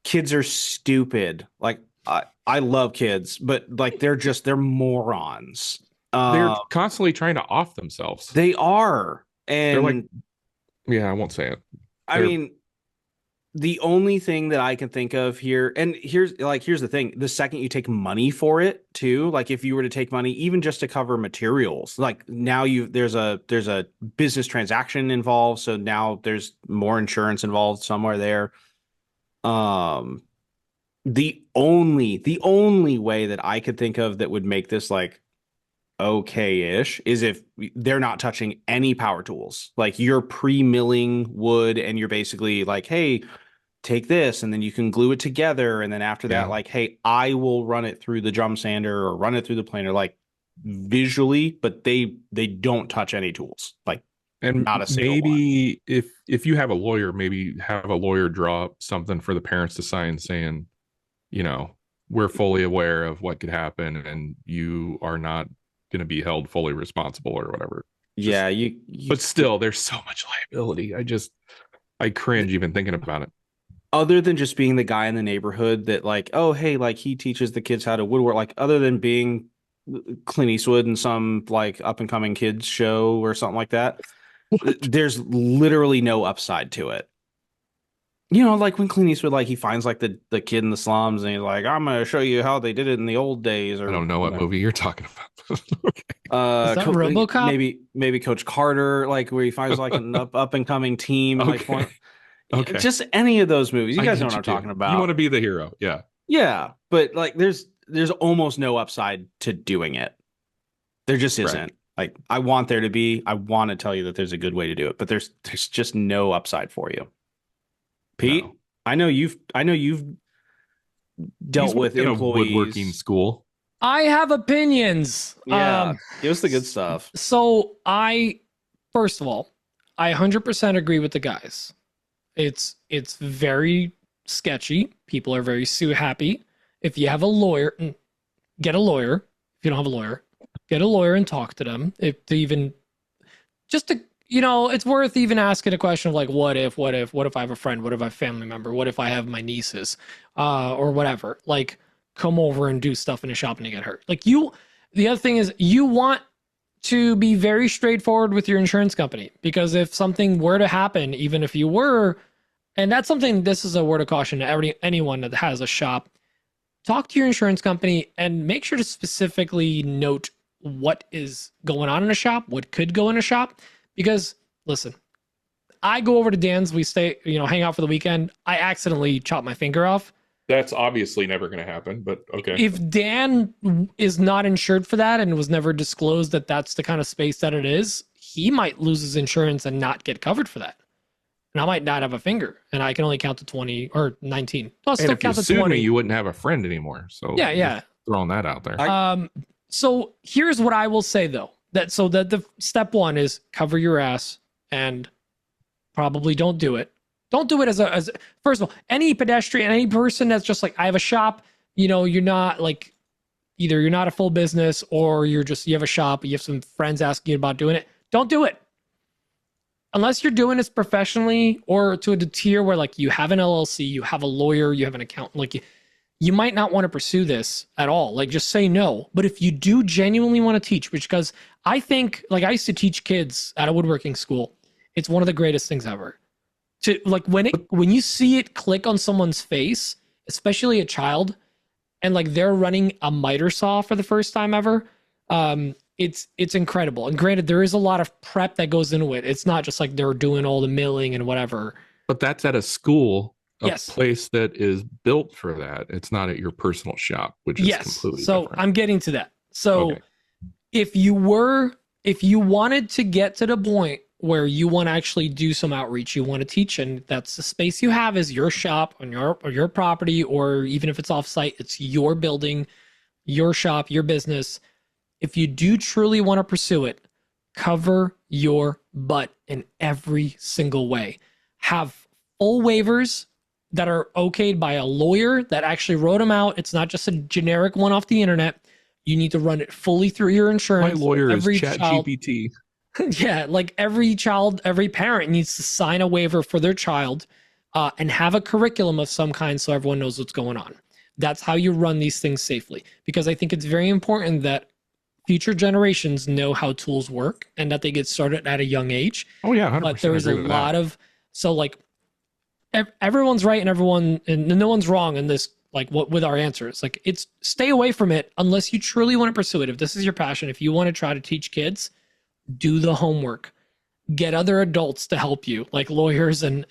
Kids are stupid. Like I love kids, but they're morons. They're constantly trying to off themselves. They are. And they're like, yeah, I won't say it. I mean, the only thing that I can think of here, and here's the thing: the second you take money for it, too, like if you were to take money even just to cover materials, like now there's a business transaction involved, so now there's more insurance involved somewhere there. The only way that I could think of that would make this like okay-ish is if they're not touching any power tools. Like you're pre-milling wood and you're basically like, hey, take this and then you can glue it together, and then after that, like, hey, I will run it through the drum sander or run it through the planer, like visually, but they don't touch any tools, like, and not a single maybe one. If you have a lawyer, maybe have a lawyer draw up something for the parents to sign saying, we're fully aware of what could happen and you are not going to be held fully responsible or whatever. But still, there's so much liability. I cringe even thinking about it. Other than just being the guy in the neighborhood that like, oh, hey, like he teaches the kids how to woodwork, like other than being Clint Eastwood in some like up and coming kids show or something like that, there's literally no upside to it. Like when Clint Eastwood, like he finds like the kid in the slums and he's like, I'm going to show you how they did it in the old days. Or I don't know what movie you're talking about. Okay. Is that RoboCop? Maybe Coach Carter, like where he finds like an up and coming team. And, okay. Okay. Just any of those movies. You guys know what I'm talking about. You want to be the hero. Yeah. Yeah. But like there's almost no upside to doing it. There just isn't. Right. Like I want there to be. I want to tell you that there's a good way to do it, but there's just no upside for you. Pete, no. I know you've dealt with employees. In a woodworking school. I have opinions. Yeah, give us the good stuff. So first of all, I 100% agree with the guys. It's very sketchy. People are very sue happy. If you have a lawyer, get a lawyer. If you don't have a lawyer, get a lawyer and talk to them. It's worth even asking a question of like, what if I have a friend? What if I have a family member? What if I have my nieces, or whatever? Like, come over and do stuff in a shop and you get hurt. Like the other thing is you want to be very straightforward with your insurance company, because if something were to happen, even if you were, and that's something, this is a word of caution to anyone that has a shop, talk to your insurance company and make sure to specifically note what is going on in a shop, what could go in a shop. Because listen, I go over to Dan's, we stay, hang out for the weekend. I accidentally chop my finger off. That's obviously never going to happen, but okay. If Dan is not insured for that and was never disclosed that that's the kind of space that it is, he might lose his insurance and not get covered for that. And I might not have a finger, and I can only count to 20 or 19. I'll And still if you count to sued 20. me, you wouldn't have a friend anymore. So Yeah. just throwing that out there. So here's what I will say though. That the step one is cover your ass and probably don't do it. Don't do it as first of all, any pedestrian, any person that's just like, I have a shop, you're not like, either you're not a full business or you have a shop, you have some friends asking you about doing it. Don't do it. Unless you're doing this professionally or to a tier where like you have an LLC, you have a lawyer, you have an accountant, like you might not want to pursue this at all. Like just say no. But if you do genuinely want to teach, because I think like I used to teach kids at a woodworking school. It's one of the greatest things ever. To like when you see it click on someone's face, especially a child, and like they're running a miter saw for the first time ever, it's incredible. And granted, there is a lot of prep that goes into it. It's not just like they're doing all the milling and whatever. But that's at a school, a Yes. place that is built for that. It's not at your personal shop, which is completely different. I'm getting to that. So Okay. if you wanted to get to the point where you want to actually do some outreach, you want to teach, and that's the space you have is your shop on your property, or even if it's offsite, it's your building, your shop, your business. If you do truly want to pursue it, cover your butt in every single way. Have full waivers that are okayed by a lawyer that actually wrote them out. It's not just a generic one off the internet. You need to run it fully through your My insurance. lawyer is Every child- ChatGPT. Yeah, like every parent needs to sign a waiver for their child and have a curriculum of some kind so everyone knows what's going on. That's how you run these things safely. Because I think it's very important that future generations know how tools work and that they get started at a young age. Oh yeah, 100% But there's a agree with lot that. of, so like everyone's right and no one's wrong in this, like what with our answers. Like it's stay away from it unless you truly want to pursue it. If this is your passion, if you want to try to teach kids, do the homework, get other adults to help you, like lawyers and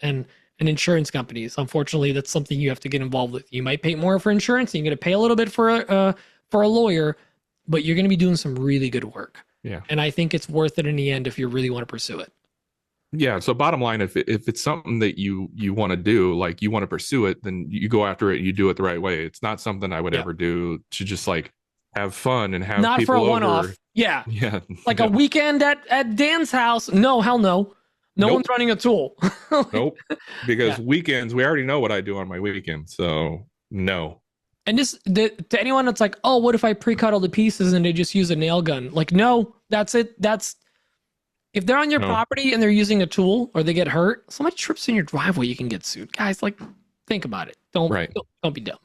insurance companies. Unfortunately, that's something you have to get involved with. You might pay more for insurance, and you're going to pay a little bit for a lawyer, but you're going to be doing some really good work. Yeah. And I think it's worth it in the end if you really want to pursue it. Yeah. So bottom line, if it's something that you want to do, like you want to pursue it, then you go after it. You do it the right way. It's not something I would ever do to just like have fun and have Not people for a over. one-off. Yeah. Yeah. Like a weekend at Dan's house. No, hell no. No Nope. one's running a tool. Nope. Because Yeah. weekends, we already know what I do on my weekend. So no. And to anyone that's like, oh, what if I pre-cut all the pieces and they just use a nail gun? Like, no, that's it. If they're on your No. property and they're using a tool or they get hurt, somebody trips in your driveway, you can get sued. Guys, like, think about it. Don't be dumb.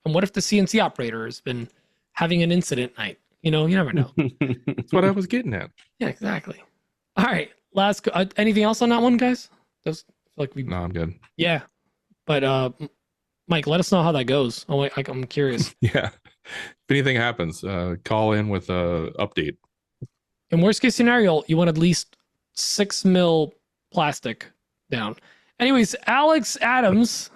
And what if the CNC operator has been having an incident night? You never know. That's what I was getting at. Yeah, exactly. All right. Anything else on that one, guys? No, I'm good. Yeah. But Mike, let us know how that goes. I'm curious. Yeah. If anything happens, call in with a update. In worst case scenario, you want at least 6 mil plastic down. Anyways, Alex Adams.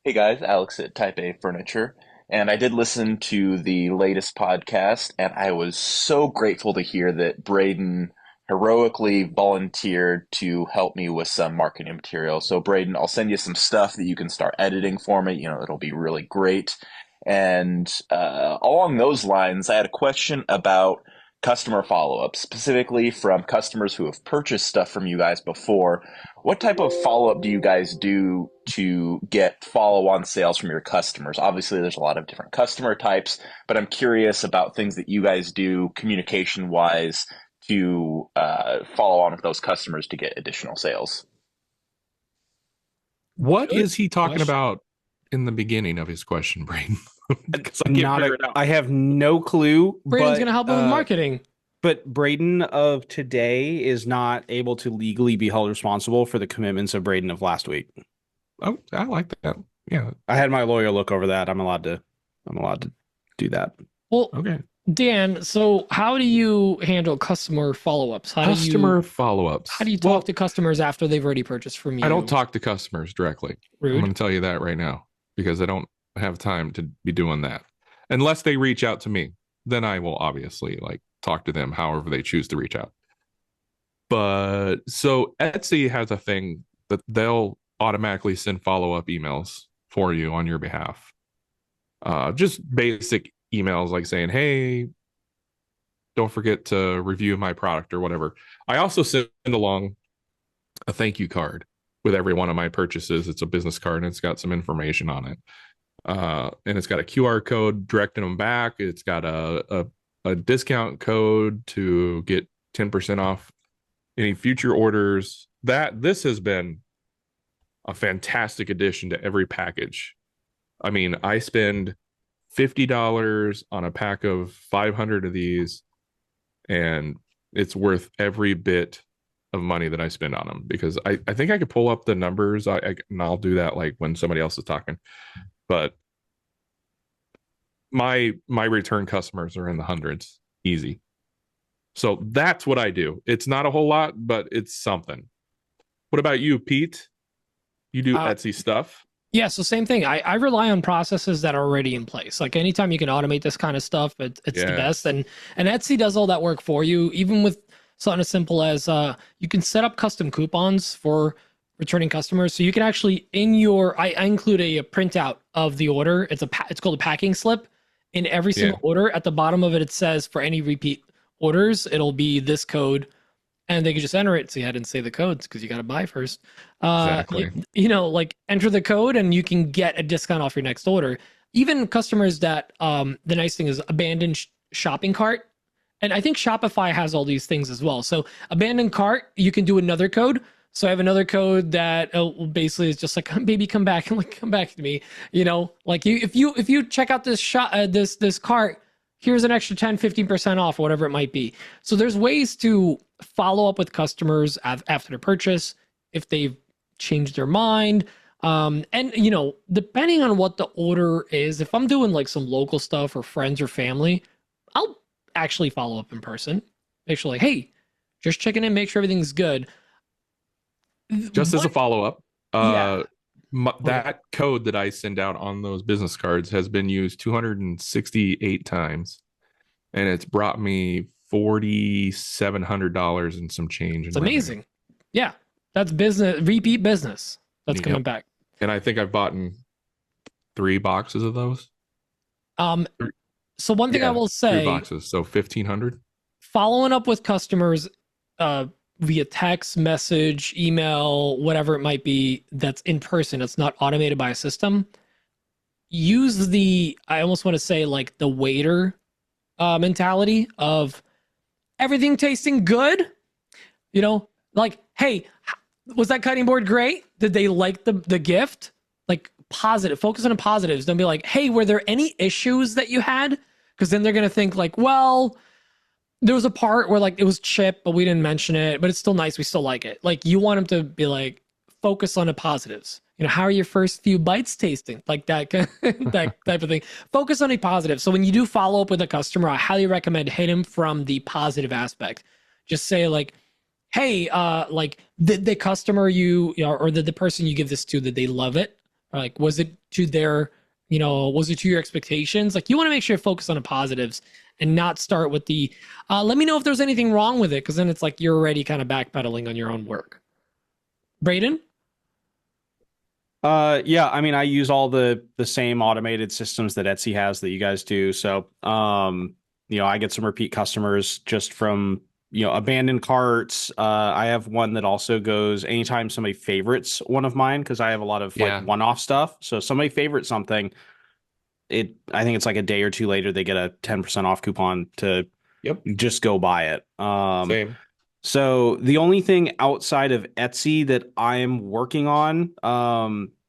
Hey guys, Alex at Type A Furniture. And I did listen to the latest podcast, and I was so grateful to hear that Braden heroically volunteered to help me with some marketing material. So Braden, I'll send you some stuff that you can start editing for me. It'll be really great. And along those lines, I had a question about customer follow-up, specifically from customers who have purchased stuff from you guys before. What type of follow-up do you guys do to get follow-on sales from your customers? Obviously, there's a lot of different customer types, but I'm curious about things that you guys do communication-wise to follow on with those customers to get additional sales. What is he talking question. about in the beginning of his question, Braden? Because I can't figure it out. I have no clue. Braden's but, going to help him with marketing. But Braden of today is not able to legally be held responsible for the commitments of Braden of last week. Oh, I like that. Yeah. I had my lawyer look over that. I'm allowed to do that. Well, Okay. Dan, so how do you handle customer follow-ups? Customer follow-ups. How do you talk to customers after they've already purchased from you? I don't talk to customers directly. Rude. I'm going to tell you that right now because I don't have time to be doing that. Unless they reach out to me, then I will obviously like talk to them however they choose to reach out. But so Etsy has a thing that they'll automatically send follow-up emails for you on your behalf. Just basic emails like saying, hey, don't forget to review my product or whatever. I also send along a thank you card with every one of my purchases. It's a business card and it's got some information on it. And it's got a QR code directing them back. It's got a discount code to get 10% off any future orders. This has been a fantastic addition to every package. I mean, I spend $50 on a pack of 500 of these, and it's worth every bit of money that I spend on them because I think I could pull up the numbers. And I'll do that like when somebody else is talking. But my return customers are in the hundreds, easy. So that's what I do. It's not a whole lot, but it's something. What about you, Pete? You do Etsy stuff? Yeah, so same thing. I rely on processes that are already in place. Like anytime you can automate this kind of stuff, it's the best. And Etsy does all that work for you, even with something as simple as you can set up custom coupons for returning customers. So you can actually I include a printout of the order. It's called a packing slip. In every single order, at the bottom of it, it says for any repeat orders, it'll be this code. And they can just enter it. See, I didn't say the codes because you got to buy first. Exactly. Like enter the code and you can get a discount off your next order. Even customers that, the nice thing is abandoned shopping cart. And I think Shopify has all these things as well. So abandoned cart, you can do another code. So I have another code that basically is just like, baby, come back and like, come back to me. Like if you check out this this cart, here's an extra 10-15% off, whatever it might be. So there's ways to follow up with customers after the purchase if they've changed their mind. And depending on what the order is, if I'm doing like some local stuff or friends or family, I'll actually follow up in person. Make sure like, hey, just checking in, make sure everything's good. Just as a follow-up, that code that I send out on those business cards has been used 268 times, and it's brought me $4,700 and some change. It's amazing. Yeah, that's business, repeat business that's coming back. And I think I've bought 3 boxes of those. So one thing I will say, 3 boxes, so 1,500. Following up with customers via text, message, email, whatever it might be, that's in person, it's not automated by a system. Use I almost want to say like the waiter mentality of everything tasting good. Like, hey, was that cutting board great? Did they like the gift? Like positive, focus on the positives. Don't be like, hey, were there any issues that you had? Because then they're going to think like, well, there was a part where like it was chipped, but we didn't mention it, but it's still nice. We still like it. Like you want them to be like, focus on the positives. How are your first few bites tasting? Like that type of thing. Focus on a positive. So when you do follow up with a customer, I highly recommend hit him from the positive aspect. Just say like, hey, like the customer or the person you give this to, did they love it? Or like, was it to their, was it to your expectations? Like you want to make sure you focus on the positives and not start with the, let me know if there's anything wrong with it. Cause then it's like, you're already kind of backpedaling on your own work. Braden? Yeah, I mean, I use all the same automated systems that Etsy has that you guys do. So, I get some repeat customers just from, abandoned carts. I have one that also goes anytime somebody favorites one of mine, because I have a lot of like one-off stuff. So if somebody favorites something, I think it's like a day or two later, they get a 10% off coupon to just go buy it. Same. So the only thing outside of Etsy that I'm working on,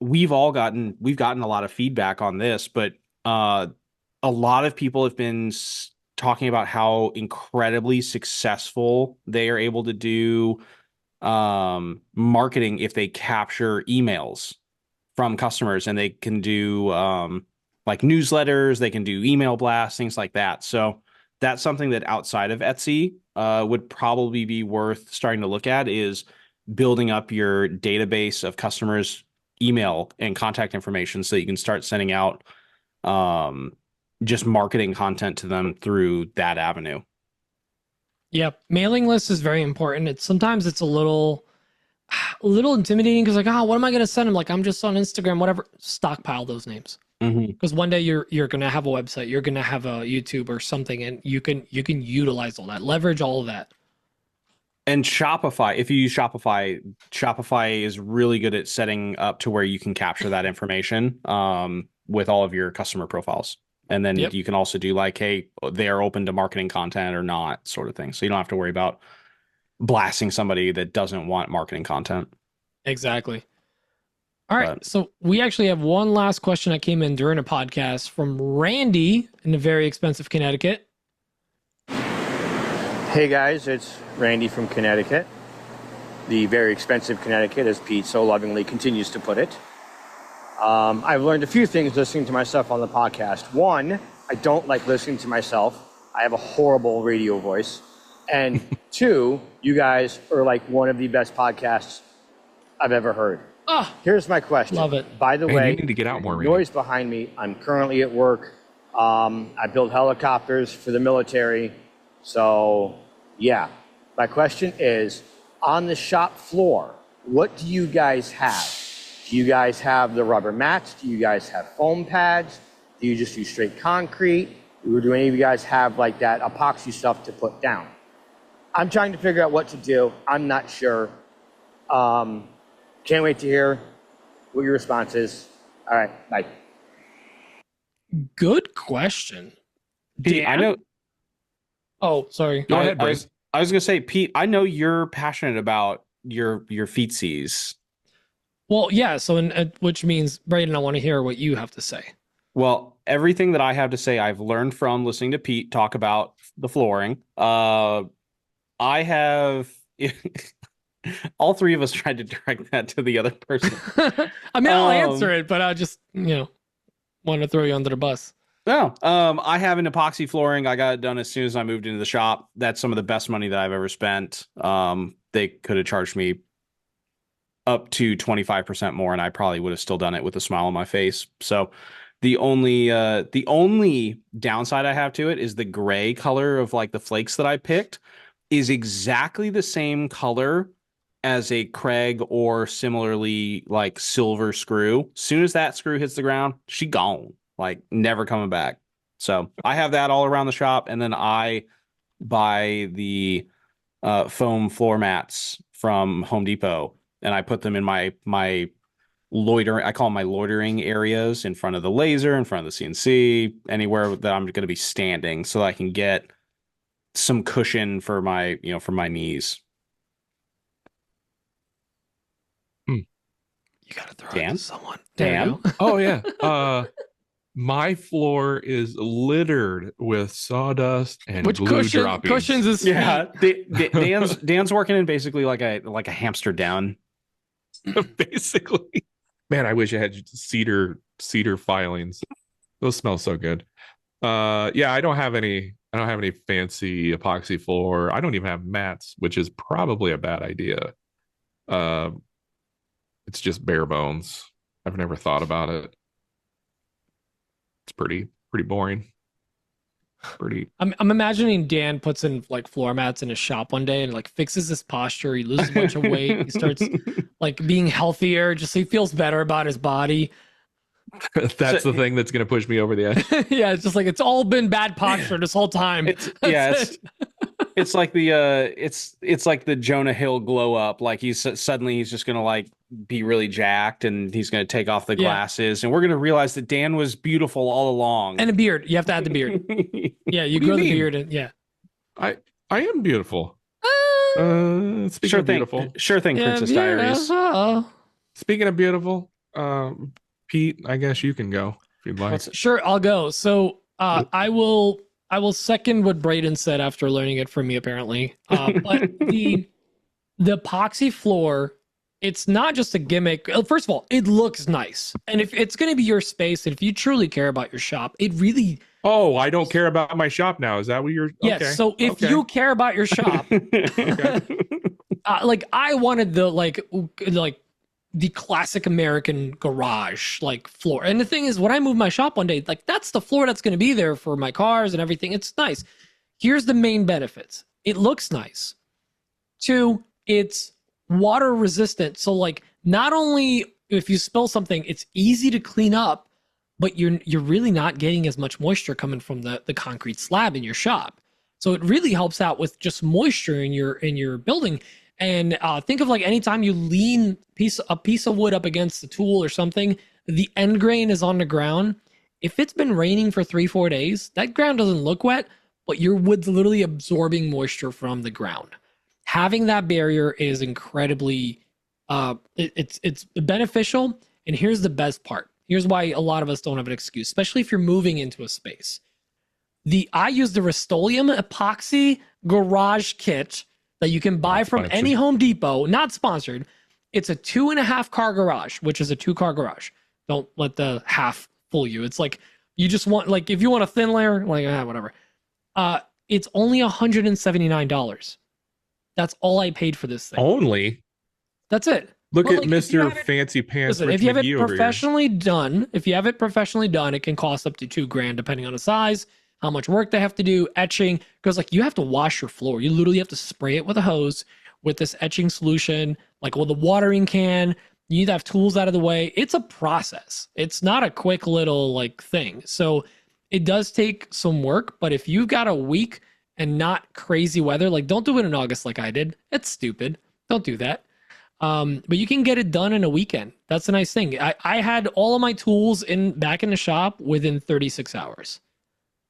we've gotten a lot of feedback on this, but a lot of people have been talking about how incredibly successful they are able to do marketing if they capture emails from customers, and they can do like newsletters, they can do email blasts, things like that. So that's something that outside of Etsy would probably be worth starting to look at, is building up your database of customers' email and contact information so that you can start sending out just marketing content to them through that avenue. Yep. Mailing list is very important. Sometimes it's a little intimidating because like, what am I going to send them? Like, I'm just on Instagram, whatever. Stockpile those names. Because one day you're going to have a website, you're going to have a YouTube or something, and you can utilize all that, leverage all of that. And Shopify, if you use Shopify is really good at setting up to where you can capture that information with all of your customer profiles. And then you can also do like, hey, they are open to marketing content or not, sort of thing. So you don't have to worry about blasting somebody that doesn't want marketing content. Exactly. All right. So we actually have one last question that came in during a podcast from Randy in the very expensive Connecticut. Hey guys, it's Randy from Connecticut. The very expensive Connecticut, as Pete so lovingly continues to put it. I've learned a few things listening to myself on the podcast. One, I don't like listening to myself. I have a horrible radio voice. And two, you guys are like one of the best podcasts I've ever heard. Here's my question. Love it. By the way, you need to get out more. Noise behind me. I'm currently at work. I build helicopters for the military. So, yeah. My question is, on the shop floor, what do you guys have? Do you guys have the rubber mats? Do you guys have foam pads? Do you just use straight concrete? Or do any of you guys have like that epoxy stuff to put down? I'm trying to figure out what to do. I'm not sure. Can't wait to hear what your response is. All right, bye. Good question. Pete, I know. Oh, sorry. Go ahead, Bryce. I was gonna say, Pete, I know you're passionate about your feetsies. Well, yeah. So, which means, Brayden, I want to hear what you have to say. Well, everything that I have to say, I've learned from listening to Pete talk about the flooring. I have. All three of us tried to direct that to the other person. I mean, I'll answer it, but I just, want to throw you under the bus. No, I have an epoxy flooring. I got it done as soon as I moved into the shop. That's some of the best money that I've ever spent. They could have charged me up to 25% more, and I probably would have still done it with a smile on my face. So the only downside I have to it is the gray color of like the flakes that I picked is exactly the same color as a Craig or similarly like silver screw. Soon as that screw hits the ground, she gone, like never coming back. So I have that all around the shop, and then I buy the foam floor mats from Home Depot, and I put them in my loitering. I call them my loitering areas in front of the laser, in front of the CNC, anywhere that I'm going to be standing, so that I can get some cushion for my knees. You gotta throw Dan? it to someone. Dan? Oh yeah. My floor is littered with sawdust and Which glue droppings. cushions is Dan's working in basically like a hamster down. Basically. Man, I wish I had cedar filings. Those smell so good. Yeah, I don't have any fancy epoxy floor. I don't even have mats, which is probably a bad idea. It's just bare bones. I've never thought about it. It's pretty boring. I'm imagining Dan puts in like floor mats in his shop one day and like fixes his posture. He loses a bunch of weight. He starts like being healthier, just so he feels better about his body. That's the thing that's going to push me over the edge. Yeah, it's just like it's all been bad posture this whole time. It's like it's like the Jonah Hill glow up. Like he's just gonna like be really jacked, and he's gonna take off the glasses, and we're gonna realize that Dan was beautiful all along. And a beard. You have to add the beard. Yeah, you grow the beard, and yeah. I am beautiful. Speaking of beautiful, sure thing, Princess Diaries. Speaking of beautiful, Pete, I guess you can go if you'd like. Sure, I'll go. So I will second what Brayden said after learning it from me, apparently. But the epoxy floor, it's not just a gimmick. First of all, it looks nice. And if it's going to be your space, and if you truly care about your shop, it really Oh, I don't care about my shop now. Is that what you're? Yes. Okay. So if you care about your shop, like I wanted the like the classic American garage like floor. And the thing is, when I moved my shop one day, like that's the floor that's going to be there for my cars and everything. It's nice. Here's the main benefits. It looks nice. 2, it's water resistant. So like not only if you spill something, it's easy to clean up, but you're really not getting as much moisture coming from the concrete slab in your shop. So it really helps out with just moisture in your building. And think of like anytime you lean a piece of wood up against the tool or something, the end grain is on the ground. If it's been raining for 3-4 days, that ground doesn't look wet, but your wood's literally absorbing moisture from the ground. Having that barrier is incredibly it's beneficial. And here's the best part. Here's why a lot of us don't have an excuse, especially if you're moving into a space. I use the Rust-Oleum epoxy garage kit that you can buy from any Home Depot, not sponsored. It's a 2.5 car garage, which is a 2-car garage. Don't let the half fool you. It's like, you just want, like, if you want a thin layer, like, whatever. It's only $179. That's all I paid for this thing. Only? That's it. Look Well, at like, Mr. Fancy Pants. Listen, Rich if you have it McGee over here. professionally done, it can cost up to $2,000 depending on the size, how much work they have to do, etching, because like you have to wash your floor. You literally have to spray it with a hose with this etching solution, like with a watering can. You need to have tools out of the way. It's a process. It's not a quick little like thing. So it does take some work, but if you've got a week and not crazy weather, like don't do it in August like I did. It's stupid. Don't do that. But you can get it done in a weekend. That's a nice thing. I had all of my tools back in the shop within 36 hours.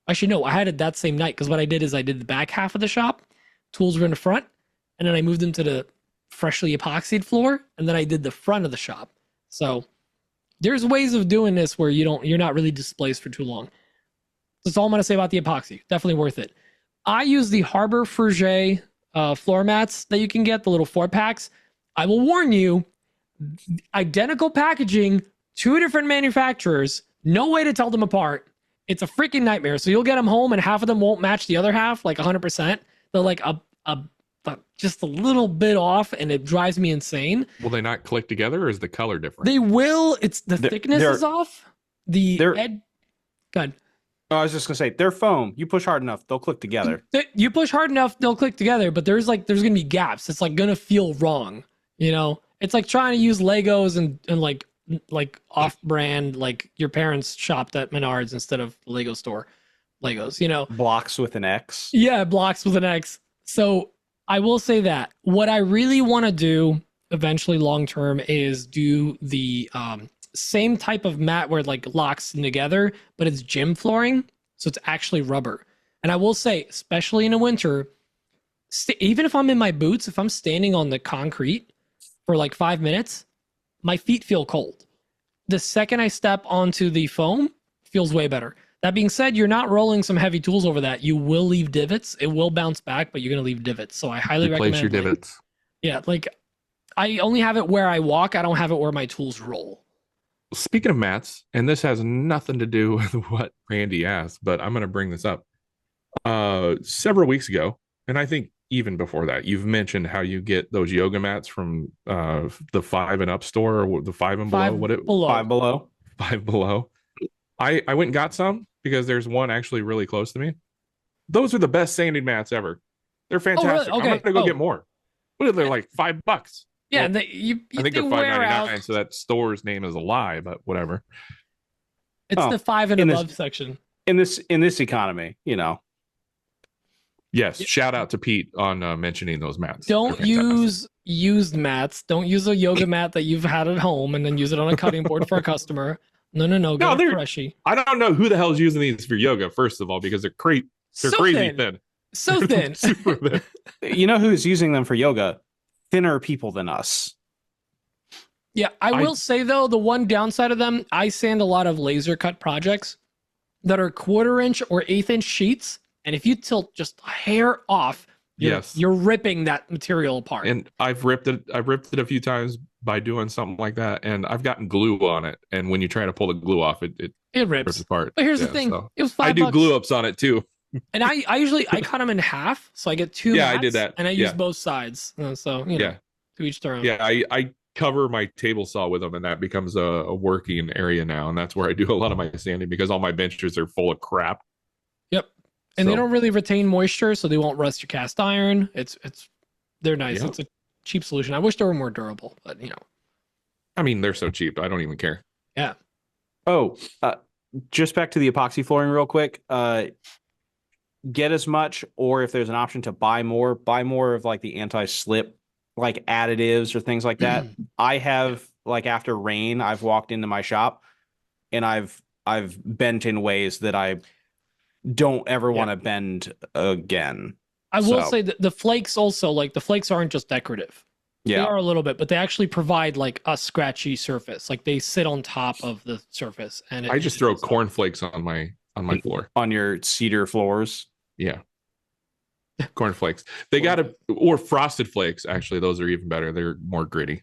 Actually, no, I had it that same night because what I did is I did the back half of the shop. Tools were in the front, and then I moved them to the freshly epoxied floor, and then I did the front of the shop. So there's ways of doing this where you're not really displaced for too long. That's all I'm gonna say about the epoxy. Definitely worth it. I use the Harbor Freight floor mats that you can get, the little 4-packs. I will warn you, identical packaging, 2 different manufacturers, no way to tell them apart. It's a freaking nightmare. So you'll get them home and half of them won't match the other half, like 100%. They're like just a little bit off, and it drives me insane. Will they not click together, or is the color different? They will. It's the thickness is off. God. Oh, I was just gonna say they're foam. You push hard enough, they'll click together. You push hard enough, they'll click together. But there's gonna be gaps. It's like gonna feel wrong. You know, it's like trying to use Legos and like off-brand, like your parents shopped at Menards instead of Lego store Legos. You know, Blocks with an X. Yeah, blocks with an X. So I will say that what I really want to do eventually long term is do the same type of mat where it like locks together, but it's gym flooring, so it's actually rubber. And I will say, especially in the winter, even if I'm in my boots, if I'm standing on the concrete for like 5 minutes, my feet feel cold. The second I step onto the foam, feels way better. That being said, you're not rolling some heavy tools over that. You will leave divots. It will bounce back, but you're going to leave divots. So I highly recommend. Replace your divots. Yeah, like I only have it where I walk. I don't have it where my tools roll. Speaking of mats, and this has nothing to do with what Randy asked, but I'm going to bring this up. Several weeks ago, and I think even before that, you've mentioned how you get those yoga mats from the 5 and Up store, or the 5 and Below. Five below. 5 Below. I went and got some because there's one actually really close to me. Those are the best sanding mats ever. They're fantastic. Oh, really? Okay. I'm gonna go get more. What are they, like $5? Yeah, well, I think they're $5.99. So that store's name is a lie, but whatever. It's the 5 and above section. In this economy, you know. Yes, shout out to Pete on mentioning those mats. Don't use used mats. Don't use a yoga mat that you've had at home and then use it on a cutting board for a customer. No. Go freshy. I don't know who the hell is using these for yoga, first of all, because they're crazy thin. So thin. Super thin. You know who's using them for yoga? Thinner people than us. Yeah, I will say, though, the one downside of them, I sand a lot of laser cut projects that are 1/4 inch or 1/8 inch sheets. And if you tilt just a hair off, you're ripping that material apart. And I've ripped it a few times by doing something like that, and I've gotten glue on it. And when you try to pull the glue off, it It rips rips. apart. But here's the Yeah, thing. so. It was $5. I do glue ups on it too. And I usually cut them in half, so I get two. Yeah, mats, I did that. and I use both sides. So Yeah. to each their own. Yeah, I cover my table saw with them, and that becomes a working area now, and that's where I do a lot of my sanding because all my benches are full of crap. Yep. And they So- don't really retain moisture, so they won't rust your cast iron. They're nice. Yep. It's a cheap solution. I wish they were more durable, but I mean, they're so cheap. I don't even care. Yeah. Oh, just back to the epoxy flooring real quick. Get as much, or if there's an option to buy more of like the anti-slip, like additives or things like that. I have, like, after rain, I've walked into my shop and I've bent in ways that I don't ever want to bend again. I will say that the flakes also, like, the flakes aren't just decorative. They are a little bit, but they actually provide like a scratchy surface. Like they sit on top of the surface, and I just throw cornflakes on my floor. On your cedar floors. Yeah. Cornflakes. They or frosted flakes. Actually, those are even better. They're more gritty.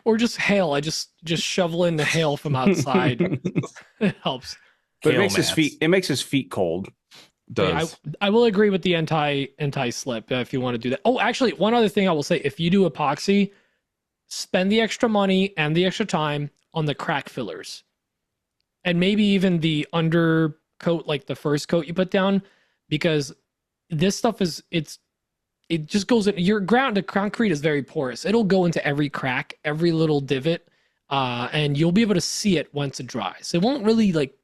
Or just hail. I just shovel in the hail from outside. It helps. But it makes his feet cold. Does. I will agree with the anti-slip if you want to do that. Oh, actually, one other thing I will say: if you do epoxy, spend the extra money and the extra time on the crack fillers, and maybe even the undercoat, like the first coat you put down, because this stuff it just goes in your ground. The concrete is very porous. It'll go into every crack, every little divot, and you'll be able to see it once it dries. It won't really like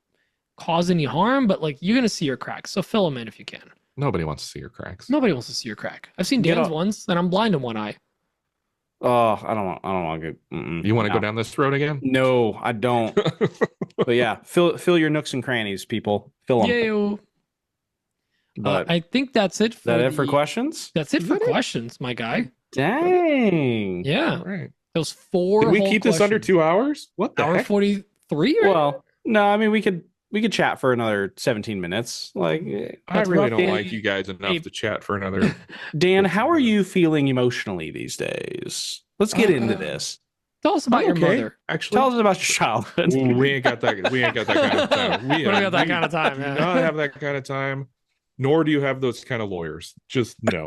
cause any harm, but like you're gonna see your cracks. So fill them in if you can. Nobody wants to see your cracks. Nobody wants to see your crack. I've seen Dan's once, and I'm blind in one eye. Oh, I don't want to go. You want to go down this road again? No, I don't. But yeah, fill your nooks and crannies, people. Fill them. Yeah. But I think that's it. For questions? That's it for questions, my guy. Dang. Yeah. All right. Those 4. Did we keep this under 2 hours? What the hour heck? 43? Well, no, I mean we could chat for another 17 minutes. Like I really don't roughly like you guys enough to chat for another. Dan, how are you feeling emotionally these days? Let's get into this. Tell us about your mother. Actually, Tell us about your childhood. we ain't got that. We ain't got that kind of time. We don't got that kind of time. do not have that kind of time. Nor do you have those kind of lawyers. Just no.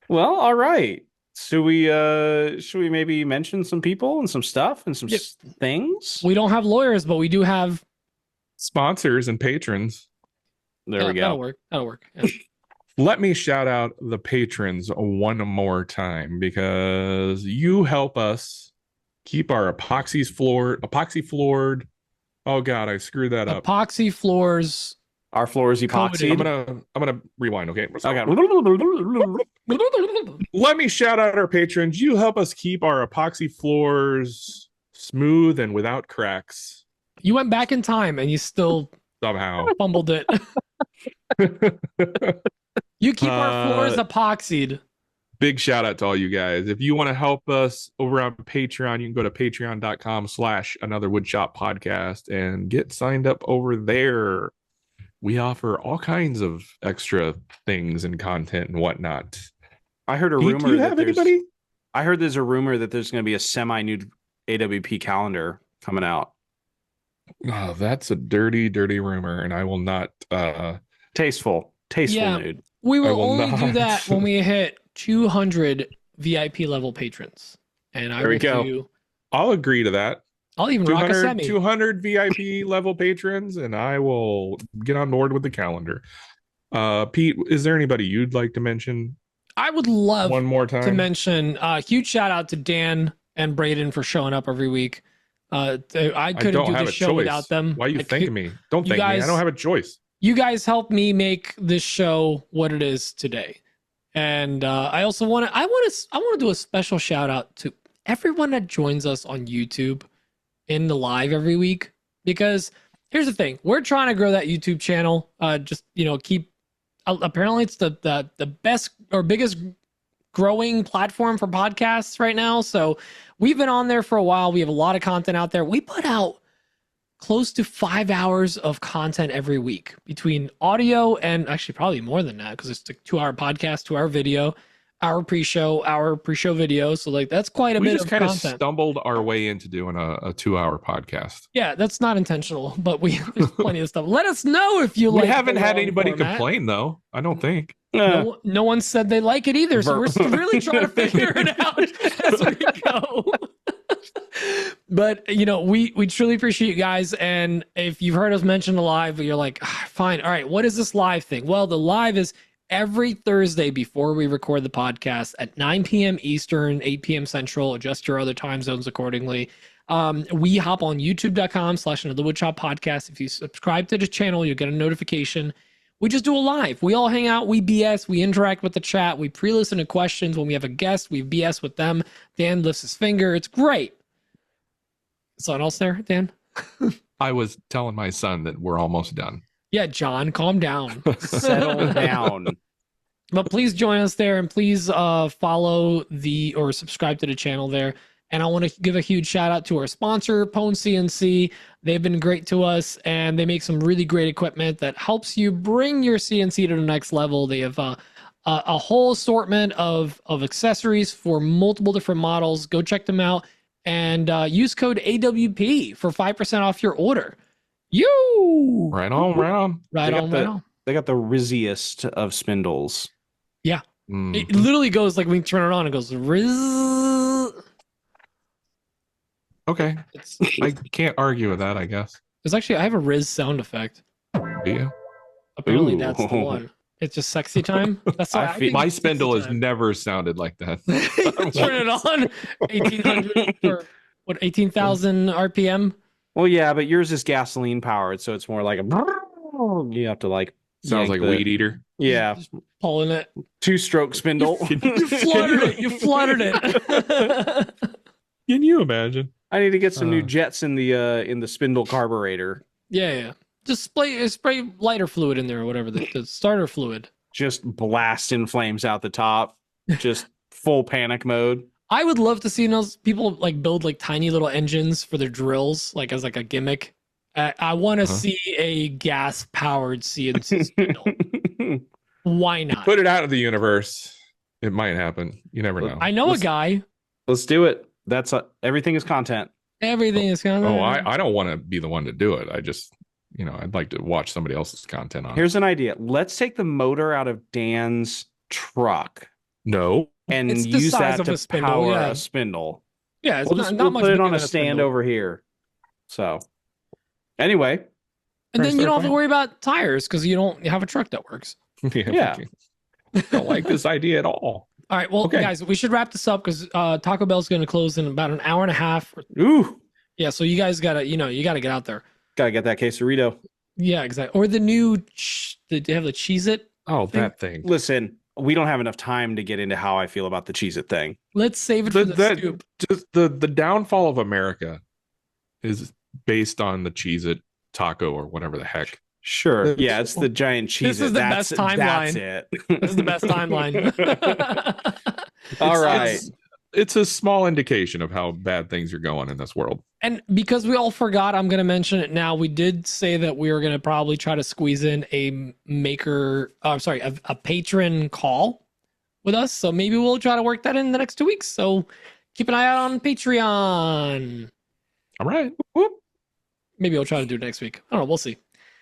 Well, all right. So should we maybe mention some people and some stuff and some things? We don't have lawyers, but we do have sponsors and patrons. There we go. That'll work. Yeah. Let me shout out the patrons one more time because you help us keep our epoxy floored. Oh God, I screwed that up. Epoxy floors. Our floor is epoxy. I'm gonna rewind. Okay. Let me shout out our patrons. You help us keep our epoxy floors smooth and without cracks. You went back in time and you still somehow fumbled it. You keep our floors epoxied. Big shout out to all you guys. If you want to help us over on Patreon, you can go to patreon.com/anotherwoodshop podcast and get signed up over there. We offer all kinds of extra things and content and whatnot. I heard a rumor. Do you have anybody? I heard there's a rumor that there's going to be a semi-nude AWP calendar coming out. Oh, that's a dirty, dirty rumor, and I will not. Tasteful nude. We will only do that when we hit 200 VIP level patrons, and I will go. I'll agree to that. I'll even rock a semi. 200 VIP level patrons, and I will get on board with the calendar. Pete, is there anybody you'd like to mention? I would love one more time to mention huge shout out to Dan and Braden for showing up every week. I couldn't do the show without them. Why are you thanking me? Don't thank me. I don't have a choice. You guys helped me make this show what it is today. And I also want to do a special shout out to everyone that joins us on YouTube in the live every week, because here's the thing, we're trying to grow that YouTube channel. Keep apparently it's the best or biggest growing platform for podcasts right now. So we've been on there for a while. We have a lot of content out there. We put out close to 5 hours of content every week between audio and actually probably more than that, because it's a 2-hour podcast, 2-hour video. our pre-show video. So like that's quite a We bit just of kind of content. stumbled our way into doing a 2-hour podcast. Yeah, that's not intentional, but there's plenty of stuff. Let us know if you We like. haven't the had long anybody format. complain though. I don't think. No one said they like it either. So we're really trying to figure it out as we go. But we truly appreciate you guys. And if you've heard us mention the live, but you're like, fine, all right, what is this live thing? Well, the live is every Thursday before we record the podcast at 9 p.m. Eastern, 8 p.m. Central. Adjust your other time zones accordingly. We hop on youtube.com/Another Woodshop podcast. If you subscribe to the channel, you'll get a notification. We just do a live. We all hang out. We BS. We interact with the chat. We pre-listen to questions. When we have a guest, we BS with them. Dan lifts his finger. It's great. Something else there, Dan? I was telling my son that we're almost done. Yeah, John, calm down. Settle down. But please join us there, and please follow or subscribe to the channel there. And I want to give a huge shout out to our sponsor, PwnCNC. They've been great to us, and they make some really great equipment that helps you bring your CNC to the next level. They have a whole assortment of accessories for multiple different models. Go check them out and use code AWP for 5% off your order. Right on. Right on. They got the rizziest of spindles. Yeah. It literally goes like when you turn it on, it goes riz. Okay. I can't argue with that, I guess. It's actually, I have a riz sound effect. Do you? Apparently Ooh. that's the one. It's just sexy time. That's why My spindle has never sounded like that. Turn it on. 1800 or what? 18,000 RPM. Well, yeah, but yours is gasoline powered, so it's more like you have to like Sounds like a weed eater. Yeah, just pulling it. 2-stroke spindle. You fluttered it. Can you imagine? I need to get some new jets in the spindle carburetor. Yeah. Just spray lighter fluid in there or whatever, the starter fluid. Just blasting flames out the top. Just full panic mode. I would love to see those people like build like tiny little engines for their drills, like as like a gimmick. I want to see a gas powered CNC spindle. Why not? Put it out of the universe. It might happen. You never know. I know a guy. Let's do it. That's everything is content. Everything is kind of. Oh, I don't want to be the one to do it. I just, I'd like to watch somebody else's content on. Here's an idea. Let's take the motor out of Dan's truck. No. And It's the use size that of to a spindle, power yeah. a spindle. Yeah, it's We'll much put it bigger on than a stand spindle. over here. So, anyway, And then you don't have to fine. worry about tires because you don't have a truck that works. Yeah. Don't like this idea at all. All right, well, Okay. guys, we should wrap this up because Taco Bell's going to close in about an hour and a half. ooh, Yeah, so you guys gotta, you gotta get out there. gotta get that quesarito. Yeah, exactly. Or the new, they have the Cheez-It. Oh, that thing. Listen, we don't have enough time to get into how I feel about the Cheez-It thing. Let's save it for the scoop. Just the downfall of America is based on the Cheez-It taco or whatever the heck. Sure. Yeah, it's the giant Cheez-It. This is the best timeline. That's it. This is the best timeline. All right. It's a small indication of how bad things are going in this world. And because we all forgot, I'm going to mention it now. We did say that we were going to probably try to squeeze in a a patron call with us. So maybe we'll try to work that in the next 2 weeks. So keep an eye out on Patreon. All right. Maybe I'll try to do it next week. I don't know. We'll see.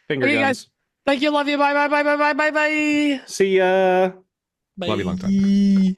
Finger Okay, guns. guys. Thank you. Love you. Bye. See ya. Bye. Love you long time.